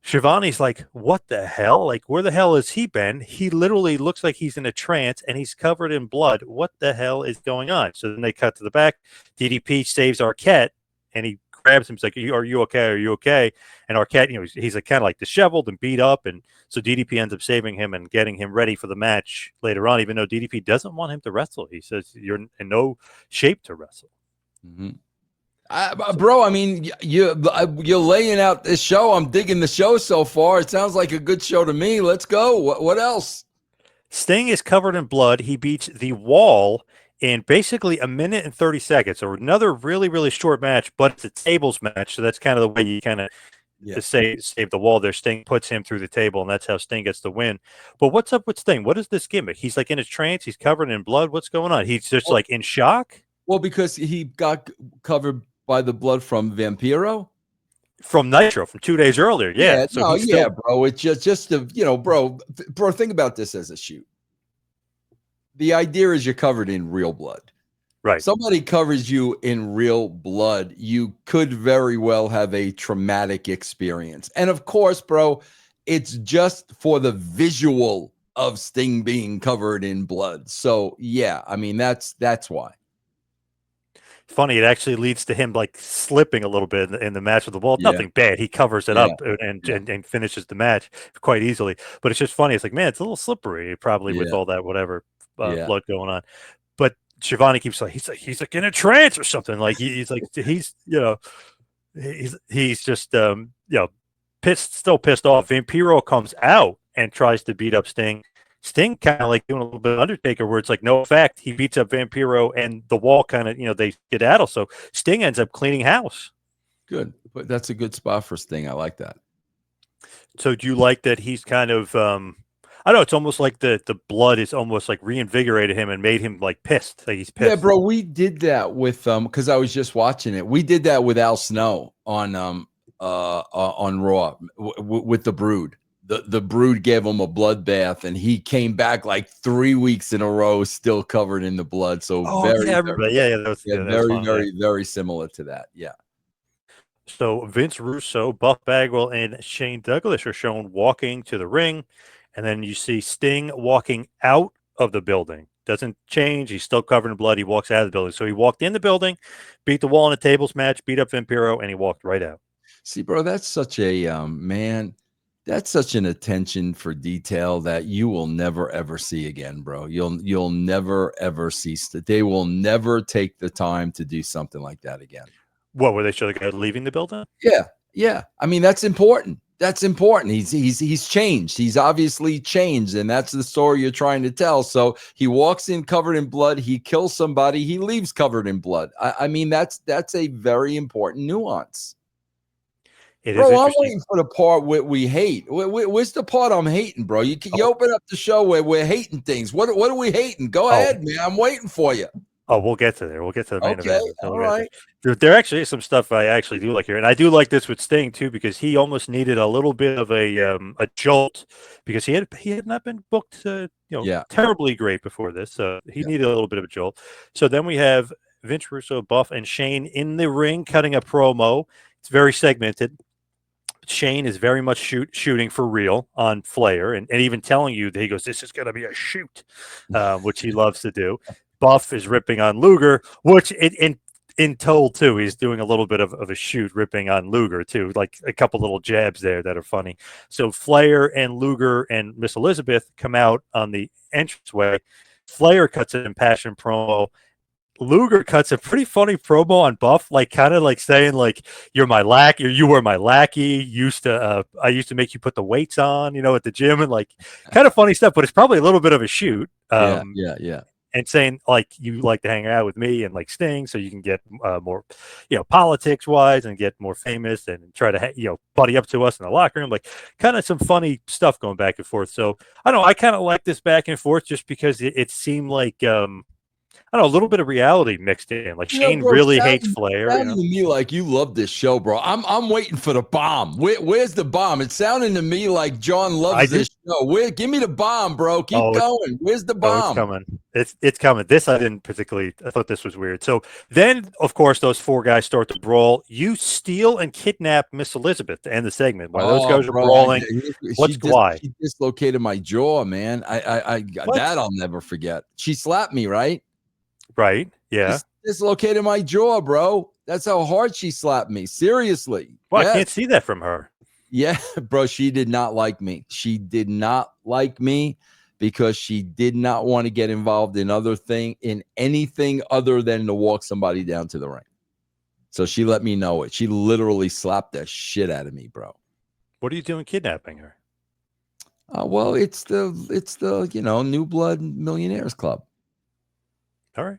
Schiavone's like, what the hell? Like, where the hell has he been? He literally looks like he's in a trance and he's covered in blood. What the hell is going on? So then they cut to the back. DDP saves Arquette and he grabs him. He's like, are you okay? Are you okay? And Arquette, he's like kind of like disheveled and beat up. And so DDP ends up saving him and getting him ready for the match later on, even though DDP doesn't want him to wrestle. He says, you're in no shape to wrestle. Mm-hmm. Bro, I mean, you're laying out this show. I'm digging the show so far. It sounds like a good show to me. Let's go. What else? Sting is covered in blood. He beats the Wall in basically a minute and 30 seconds. So another really, really short match, but it's a tables match. So that's kind of the way you kind of save the Wall there. Sting puts him through the table, and that's how Sting gets the win. But what's up with Sting? What is this gimmick? He's like in his trance. He's covered in blood. What's going on? He's just like in shock? Well, because he got covered by the blood from Vampiro, from Nitro from 2 days earlier. Yeah. So bro. It's just bro, think about this as a shoot. The idea is you're covered in real blood. Right. Somebody covers you in real blood. You could very well have a traumatic experience. And of course, bro, it's just for the visual of Sting being covered in blood. So yeah, I mean, that's why. Funny, it actually leads to him like slipping a little bit in the match with the Wall. Nothing bad. He covers it up and finishes the match quite easily. But it's just funny. It's like, man, it's a little slippery, probably with all that whatever blood going on. But Schiavone keeps like he's like in a trance or something. Like he's just still pissed off. Vampiro comes out and tries to beat up Sting. Sting kind of like doing a little bit of Undertaker where it's like no effect. He beats up Vampiro and the Wall kind of, they skedaddle. So Sting ends up cleaning house. Good. But that's a good spot for Sting. I like that. So do you like that he's kind of, I don't know, it's almost like the blood is almost like reinvigorated him and made him like pissed. Like he's pissed. Yeah, bro, we did that with, because I was just watching it. We did that with Al Snow on Raw with the Brood. The Brood gave him a bloodbath, and he came back like 3 weeks in a row, still covered in the blood. So very similar to that. Yeah. So Vince Russo, Buff Bagwell, and Shane Douglas are shown walking to the ring, and then you see Sting walking out of the building. Doesn't change. He's still covered in blood. He walks out of the building. So he walked in the building, beat the Wall in a tables match, beat up Vampiro, and he walked right out. See, bro, that's such a man. That's such an attention for detail that you will never ever see again, bro. You'll never ever see. They will never take the time to do something like that again. What, were they show the guy leaving the building? Yeah. I mean, that's important. That's important. He's changed. He's obviously changed, and that's the story you're trying to tell. So he walks in covered in blood. He kills somebody. He leaves covered in blood. I mean, that's a very important nuance. Bro, I'm waiting for the part where we hate. Where's the part I'm hating, bro? You open up the show where we're hating things. What are we hating? Go ahead, man. I'm waiting for you. Oh, we'll get to there. We'll get to the main event. All right. There actually is some stuff I actually do like here, and I do like this with Sting too because he almost needed a little bit of a jolt because he had not been booked terribly great before this, so he needed a little bit of a jolt. So then we have Vince Russo, Buff, and Shane in the ring cutting a promo. It's very segmented. Shane is very much shooting for real on Flair and even telling you that he goes, this is going to be a shoot, which he loves to do. Buff is ripping on Luger, which in told too, he's doing a little bit of a shoot ripping on Luger too, like a couple little jabs there that are funny. So Flair and Luger and Miss Elizabeth come out on the entranceway. Flair cuts an impassioned promo. Luger cuts a pretty funny promo on Buff, like kind of like saying like you're my lackey, or you were my lackey. I used to make you put the weights on, at the gym, and like kind of funny stuff. But it's probably a little bit of a shoot. Yeah. And saying like you like to hang out with me and like Sting, so you can get more, politics wise and get more famous and try to buddy up to us in the locker room. Like kind of some funny stuff going back and forth. So I don't know. I kind of like this back and forth just because it seemed like. I don't know, a little bit of reality mixed in. Like You know, Shane bro, really hates Flair. sounding to me like you love this show, bro. I'm waiting for the bomb. Where's the bomb? It's sounding to me like John I loves do. this show. Give me the bomb, bro. Keep Oh, going. Where's the oh, it's bomb? coming. It's coming. This I didn't particularly. I thought this was weird. So then, of course, those four guys start to brawl. You steal and kidnap Miss Elizabeth to end the segment. While those Oh, guys are bro, brawling, she why? she dislocated my jaw, man. What? That I'll never forget. She slapped me, right? Right? Yeah. Dislocated my jaw, bro. That's how hard she slapped me. Seriously. Well, I can't Yes. see that from her. Yeah, bro. She did not like me. She did not like me because she did not want to get involved in anything other than to walk somebody down to the ring. So she let me know it. She literally slapped the shit out of me, bro. What are you doing kidnapping her? Well, it's the New Blood Millionaires Club. All right.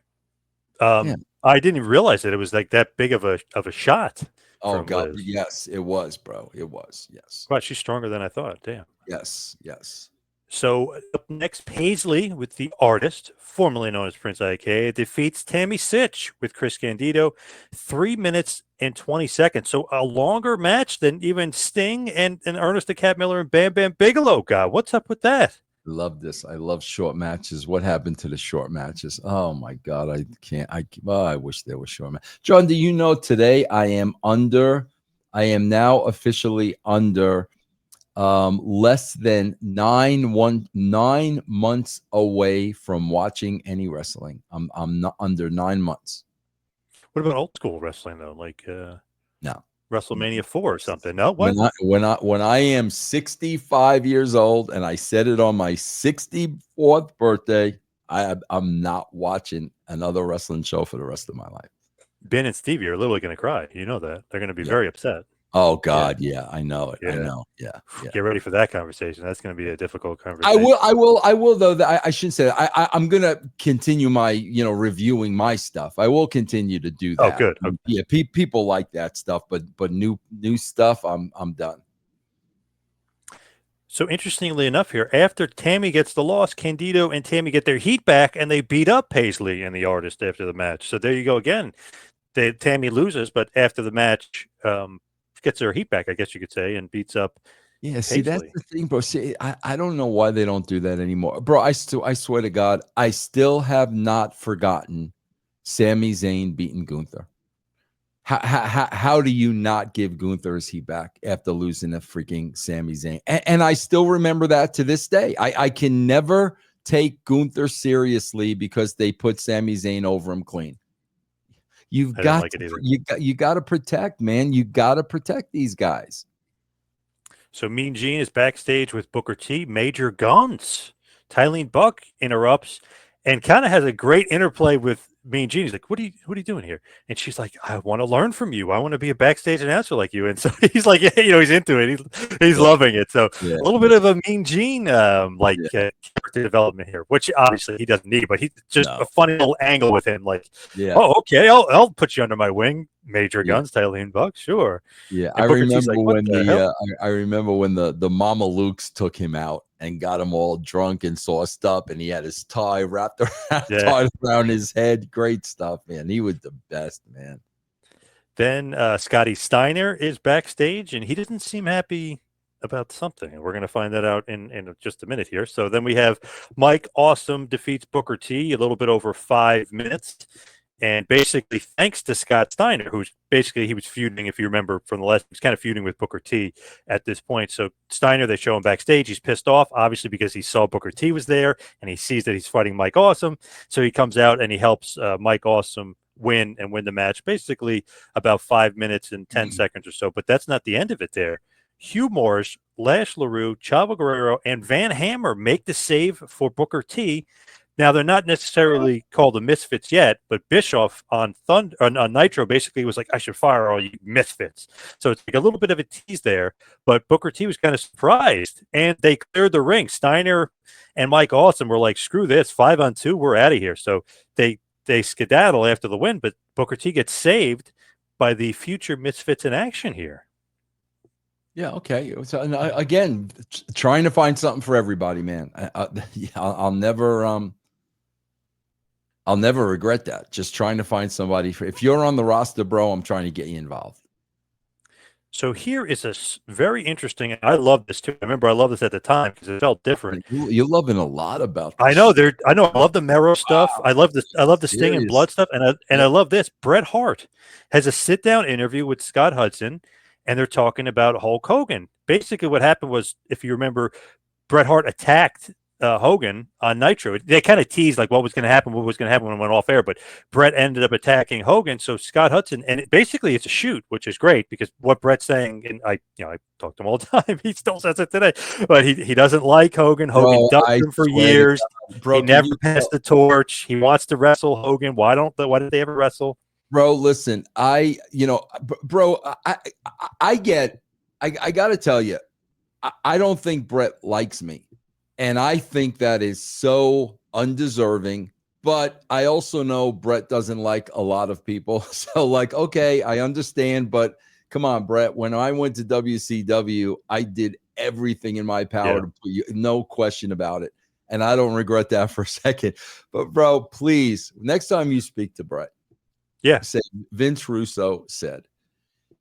Yeah. I didn't realize that it was like that big of a shot. Oh From God, Liz. yes, it was, bro. It was, yes. Wow, she's stronger than I thought. Damn. Yes, yes. So up next, Paisley with the Artist, formerly known as Prince IK, defeats Tammy Sitch with Chris Candido, 3 minutes and 20 seconds. So a longer match than even Sting and Ernest the Cat Miller and Bam Bam Bigelow got. What's up with that? Love this. I love short matches. What happened to the short matches? Oh my God, I can't. I wish there was short match. John, do you know today I am now officially under less than 9 months away from watching any wrestling. I'm not under 9 months. What about old school wrestling though? Like No. WrestleMania 4 or something? No, what? When I am 65 years old and I said it on my 64th birthday, I'm not watching another wrestling show for the rest of my life. Ben and Stevie are literally going to cry. You know that. They're going to be Yeah. very upset. Oh God, yeah, I know it. Yeah. I know. Yeah. Get ready for that conversation. That's going to be a difficult I conversation. will though. I shouldn't say that. I'm gonna continue my, reviewing my stuff. I will continue to do that. Oh, good. Okay. Yeah, people like that stuff, but new stuff, I'm done. So interestingly enough here, after Tammy gets the loss, Candido and Tammy get their heat back and they beat up Paisley and the Artist after the match. So there you go again. Tammy loses, but after the match, gets her heat back, I guess you could say, and beats up. Yeah, see, that's the thing, bro. See, I don't know why they don't do that anymore, bro. I swear to God, I still have not forgotten Sami Zayn beating Gunther. How do you not give Gunther his heat back after losing to freaking Sami Zayn? And I still remember that to this day. I can never take Gunther seriously because they put Sami Zayn over him clean. You got to protect, man. You got to protect these guys. So Mean Gene is backstage with Booker T. Major Guns. Tylene Buck interrupts and kind of has a great interplay with Mean Gene. He's like, what are you doing here? And she's like, I want to learn from you. I want to be a backstage announcer like you. And so he's like, yeah, he's into it. He's loving it. So a little bit of a Mean Gene character development here, which obviously he doesn't need, but he's just a funny little angle with him. Like, oh, okay, I'll put you under my wing, Major Guns, Tylene Buck, sure. Yeah, I remember when I remember when the Mama Lukes took him out and got him all drunk and sauced up, and he had his tie wrapped tied around his head. Great stuff, man. He was the best, man. Then Scotty Steiner is backstage, and he doesn't seem happy about something. We're going to find that out in just a minute here. So then we have Mike Awesome defeats Booker T, a little bit over 5 minutes. And basically, thanks to Scott Steiner, who's basically, he was feuding, if you remember from the last, he was kind of feuding with Booker T at this point. So Steiner, they show him backstage. He's pissed off, obviously, because he saw Booker T was there and he sees that he's fighting Mike Awesome. So he comes out and he helps Mike Awesome win the match, basically about 5 minutes and 10 seconds or so. But that's not the end of it there. Hugh Morris, Lash LaRue, Chavo Guerrero, and Van Hammer make the save for Booker T. Now, they're not necessarily called the Misfits yet, but Bischoff on Nitro basically was like, I should fire all you Misfits. So it's like a little bit of a tease there, but Booker T was kind of surprised, and they cleared the ring. Steiner and Mike Awesome were like, screw this, 5-on-2, we're out of here. So they skedaddle after the win, but Booker T gets saved by the future Misfits in action here. Yeah, okay. So again, trying to find something for everybody, man. I'll never I'll never regret that. Just trying to find somebody. If you're on the roster, bro, I'm trying to get you involved. So here is a very interesting. I love this too. I remember I loved this at the time because it felt different. You're loving a lot about this. I know there. I know. I love the Mero stuff. Wow. I love this. I love the Sting and Blood stuff, and I love this. Bret Hart has a sit down interview with Scott Hudson, and they're talking about Hulk Hogan. Basically, what happened was, if you remember, Bret Hart attacked Hogan on Nitro. They kind of teased like what was going to happen when it went off air, but Bret ended up attacking Hogan. So Scott Hudson, and basically it's a shoot, which is great because what Bret's saying, and I talk to him all the time. He still says it today, but he doesn't like Hogan. Hogan ducked him for years. Bro, he never passed the torch. He wants to wrestle Hogan. Why did they ever wrestle? Bro, listen, I got to tell you, I don't think Bret likes me. And I think that is so undeserving. But I also know Bret doesn't like a lot of people. So, like, okay, I understand. But come on, Bret. When I went to WCW, I did everything in my power to put you, no question about it. And I don't regret that for a second. But, bro, please, next time you speak to Bret, say Vince Russo said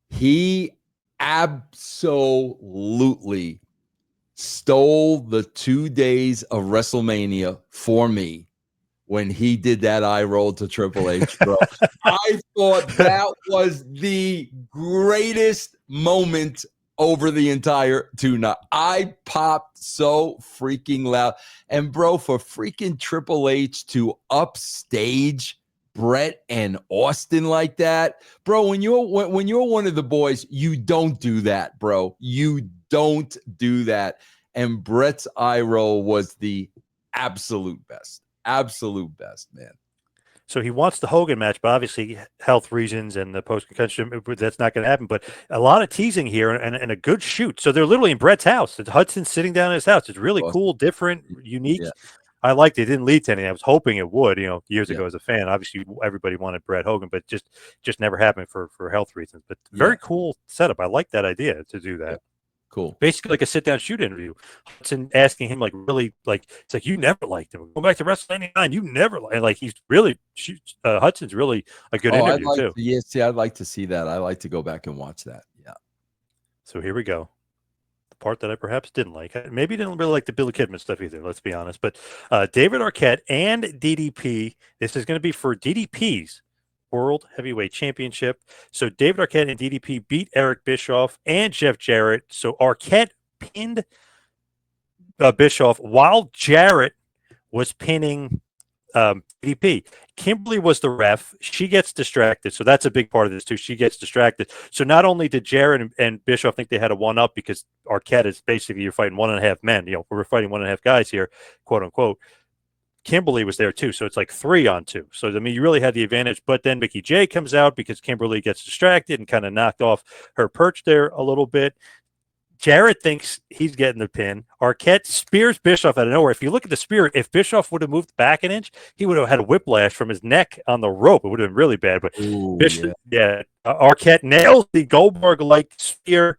he absolutely stole the 2 days of WrestleMania for me when he did that eye roll to Triple H, bro. I thought that was the greatest moment over the entire tune-up. I popped so freaking loud. And, bro, for freaking Triple H to upstage Bret and Austin like that, bro, when you're one of the boys, you don't do that, bro. You don't do that. And Bret's eye roll was the absolute best, man. So he wants the Hogan match, but obviously health reasons and the post-concussion, that's not going to happen. But a lot of teasing here and a good shoot. So they're literally in Bret's house. It's Hudson sitting down in his house. It's really cool, different, unique. Yeah. I liked it. It didn't lead to anything. I was hoping it would, years ago as a fan. Obviously, everybody wanted Bret Hogan, but just never happened for health reasons. But very cool setup. I like that idea to do that. Yeah. Cool. Basically like a sit-down shoot interview. Hudson asking him it's like, you never liked him. Go back to WrestleMania 99. You never like he's really Hudson's really a good interview too. Yes, I'd like to see that. I like to go back and watch that. Yeah. So here we go. The part that I perhaps didn't like. Maybe didn't really like the Billy Kidman stuff either, let's be honest. But David Arquette and DDP. This is going to be for DDP's World Heavyweight Championship. So David Arquette and DDP beat Eric Bischoff and Jeff Jarrett. So Arquette pinned Bischoff while Jarrett was pinning DDP. Kimberly was the ref. She gets distracted. So that's a big part of this too. She gets distracted. So not only did Jarrett and Bischoff think they had a one-up because Arquette is basically you're fighting 1.5 men. We're fighting 1.5 guys here, quote unquote. Kimberly was there too, so it's like 3-on-2. So I mean, you really had the advantage. But then Mickey J comes out because Kimberly gets distracted and kind of knocked off her perch there a little bit. Jarrett thinks he's getting the pin. Arquette spears Bischoff out of nowhere. If you look at the spear, if Bischoff would have moved back an inch, he would have had a whiplash from his neck on the rope. It would have been really bad. But Arquette nails the Goldberg-like spear.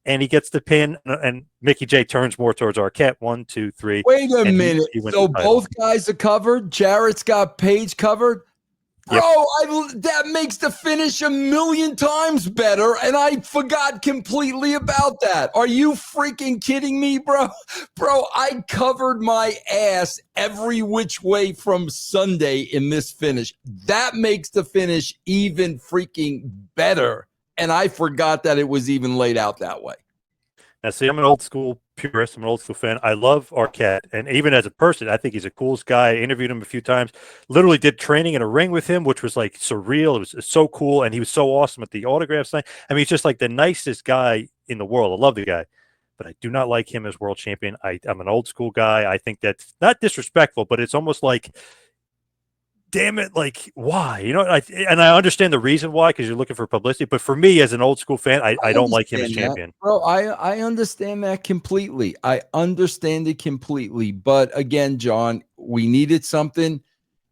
And he gets the pin, and Mickey J turns more towards Arquette. 1, 2, 3. Wait a minute. So both guys are covered? Jarrett's got Page covered? Bro, that makes the finish 1,000,000 times better, and I forgot completely about that. Are you freaking kidding me, bro? Bro, I covered my ass every which way from Sunday in this finish. That makes the finish even freaking better. And I forgot that it was even laid out that way. Now, see, I'm an old school purist. I'm an old school fan. I love Arquette. And even as a person, I think he's the coolest guy. I interviewed him a few times. Literally did training in a ring with him, which was like surreal. It was so cool. And he was so awesome at the autograph sign. I mean, he's just like the nicest guy in the world. I love the guy. But I do not like him as world champion. I'm an old school guy. I think that's not disrespectful, but it's almost like, damn it, like, why? And I understand the reason why, because you're looking for publicity. But for me, as an old school fan, I don't like him as champion. Bro, I understand that completely. I understand it completely. But again, John, we needed something.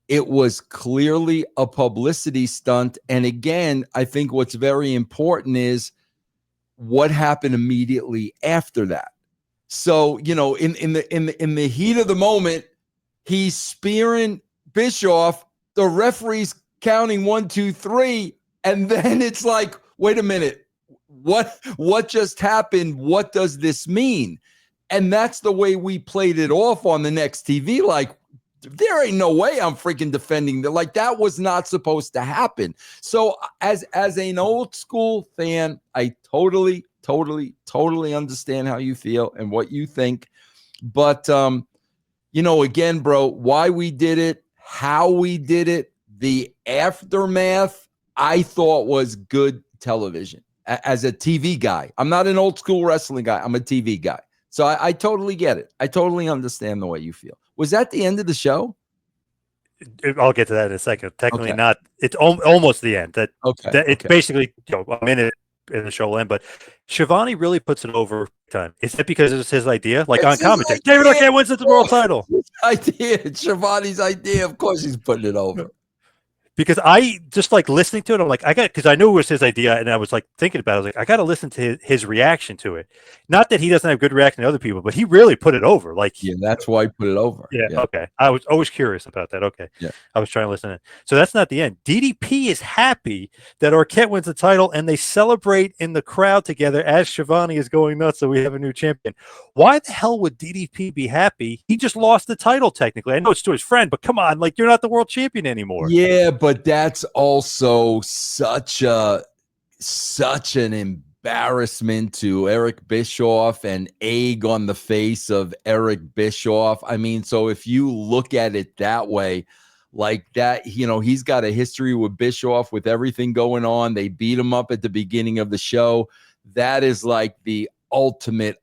It was clearly a publicity stunt. And again, I think what's very important is what happened immediately after that. So, in the heat of the moment, he's spearing Bischoff. the referee's counting 1, 2, 3, and then it's like, wait a minute, what just happened? What does this mean? And that's the way we played it off on the next TV. Like, there ain't no way I'm freaking defending that. Like, that was not supposed to happen. So as an old school fan, I totally understand how you feel and what you think. But again, bro, why we did it, how we did it, the aftermath, I thought was good television. As a TV guy, I'm not an old school wrestling guy. I'm a TV guy. So I totally get it. I totally understand the way you feel. Was that the end of the show? I'll get to that in a second. Technically Okay. not. It's almost the end. It's Okay. basically a minute in the show will end. But Schiavone really puts it over time. Is that because it was his idea? Like It's on commentary, David Arquette wins the world title. His idea. It's Schiavone's idea. Of course he's putting it over. Because I just like listening to it. I'm like, because I knew it was his idea, and I was like thinking about it. I was like, I got to listen to his reaction to it. Not that he doesn't have good reaction to other people, but he really put it over. Like, Yeah, that's why he put it over. yeah. Okay. I was always curious about that. Okay. Yeah. I was trying to listen to it. So that's not the end. DDP is happy that Arquette wins the title, and they celebrate in the crowd together as Schiavone is going nuts. So we have a new champion. Why the hell would DDP be happy? He just lost the title technically. I know it's to his friend, but come on, like, you're not the world champion anymore. Yeah, but that's also such an embarrassment to Eric Bischoff and egg on the face of Eric Bischoff. I mean, so if you look at it that way, like that, he's got a history with Bischoff with everything going on. They beat him up at the beginning of the show. That is like the ultimate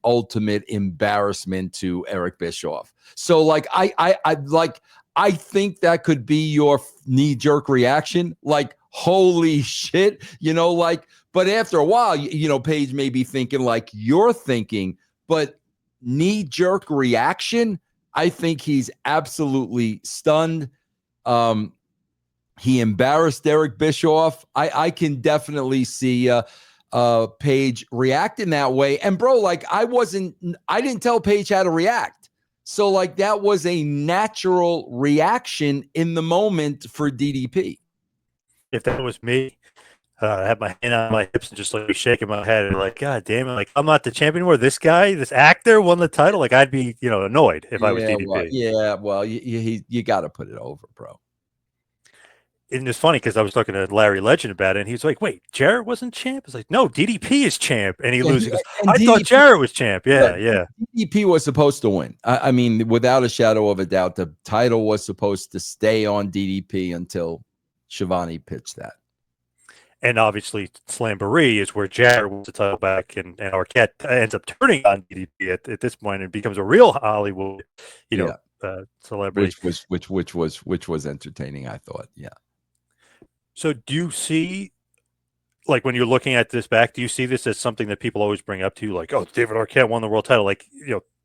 embarrassment to Eric Bischoff. So like I think that could be your knee-jerk reaction, like, holy shit, but after a while, Paige may be thinking like you're thinking, but knee-jerk reaction, I think he's absolutely stunned. He embarrassed Eric Bischoff. I can definitely see Paige reacting that way. And bro, like, I didn't tell Paige how to react. So like, that was a natural reaction in the moment for DDP. If that was me, I had my hand on my hips and just like shaking my head and like, God damn it, like, I'm not the champion anymore. This guy, this actor won the title. Like, I'd be, annoyed if I was DDP. Well, you got to put it over, bro. And it's funny because I was talking to Larry Legend about it, and he's like, "Wait, Jarrett wasn't champ?" It's like, "No, DDP is champ," and he loses. He goes, "I thought Jarrett was champ." Yeah. DDP was supposed to win. I mean, without a shadow of a doubt, the title was supposed to stay on DDP until Schiavone pitched that. And obviously, Slamboree is where Jarrett wins the title back, and Arquette ends up turning on DDP at this point and becomes a real Hollywood, celebrity. Which was entertaining, I thought. Yeah. So do you see, like, when you're looking at this back, do you see this as something that people always bring up to you, like, oh, David Arquette won the world title, like,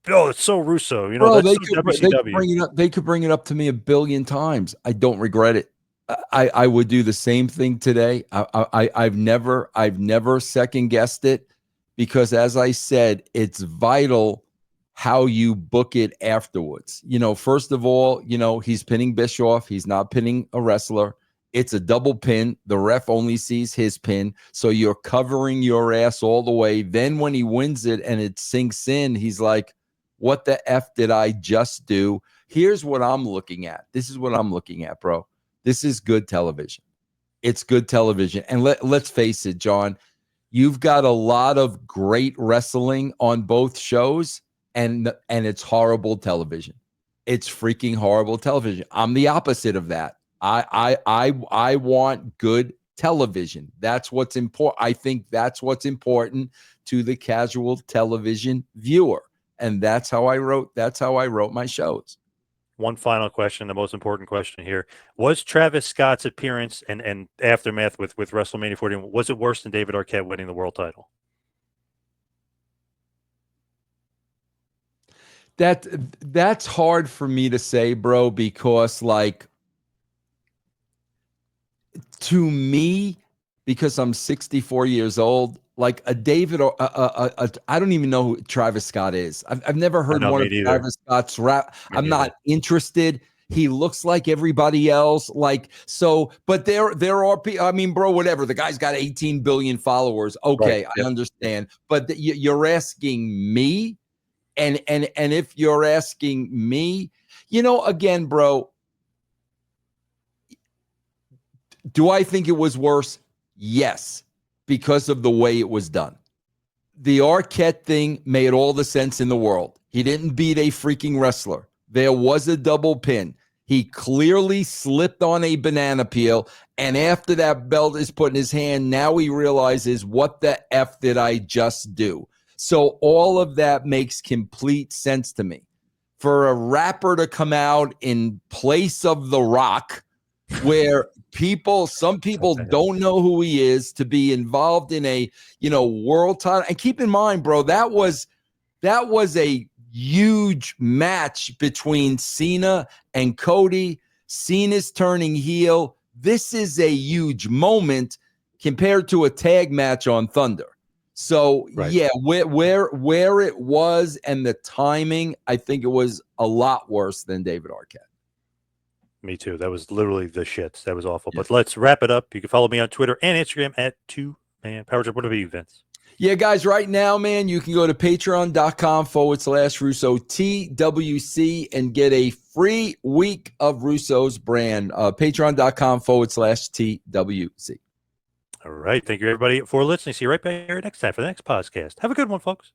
oh, it's so Russo, Bro, that's so WCW. They could bring it up to me a billion times. I don't regret it. I would do the same thing today. I've never second guessed it, because as I said, it's vital how you book it afterwards. First of all, he's pinning Bischoff. He's not pinning a wrestler. It's a double pin. The ref only sees his pin. So you're covering your ass all the way. Then when he wins it and it sinks in, he's like, what the F did I just do? Here's what I'm looking at. This is what I'm looking at, bro. This is good television. It's good television. And let's face it, John, you've got a lot of great wrestling on both shows, and it's horrible television. It's freaking horrible television. I'm the opposite of that. I want good television. That's what's important. I think that's what's important to the casual television viewer. And that's how I wrote my shows. One final question, the most important question here. Was Travis Scott's appearance and aftermath with WrestleMania 14, was it worse than David Arquette winning the world title? That's hard for me to say, bro, because like, to me, because I'm 64 years old, like a David or I don't even know who Travis Scott is. I've never heard one of Travis Scott's rap. I'm not interested. He looks like everybody else. Like, so, but there are people, I mean, bro, whatever. The guy's got 18 billion followers. Okay, Right. I understand. But you're asking me, and if you're asking me, again, bro, do I think it was worse? Yes, because of the way it was done. The Arquette thing made all the sense in the world. He didn't beat a freaking wrestler. There was a double pin. He clearly slipped on a banana peel, and after that belt is put in his hand, now he realizes, what the F did I just do? So all of that makes complete sense to me. For a rapper to come out in place of The Rock, where some people don't know who he is, to be involved in a world title. And keep in mind, bro, that was a huge match between Cena and Cody. Cena's turning heel. This is a huge moment compared to a tag match on Thunder. So Right. yeah, where it was and the timing, I think it was a lot worse than David Arquette. Me too. That was literally the shits. That was awful. Yeah. But let's wrap it up. You can follow me on Twitter and Instagram at 2Man Power Trip. What about you, Vince? Yeah, guys, right now, man, you can go to patreon.com/Russo TWC and get a free week of Russo's brand. Patreon.com/TWC. All right. Thank you, everybody, for listening. See you right back here next time for the next podcast. Have a good one, folks.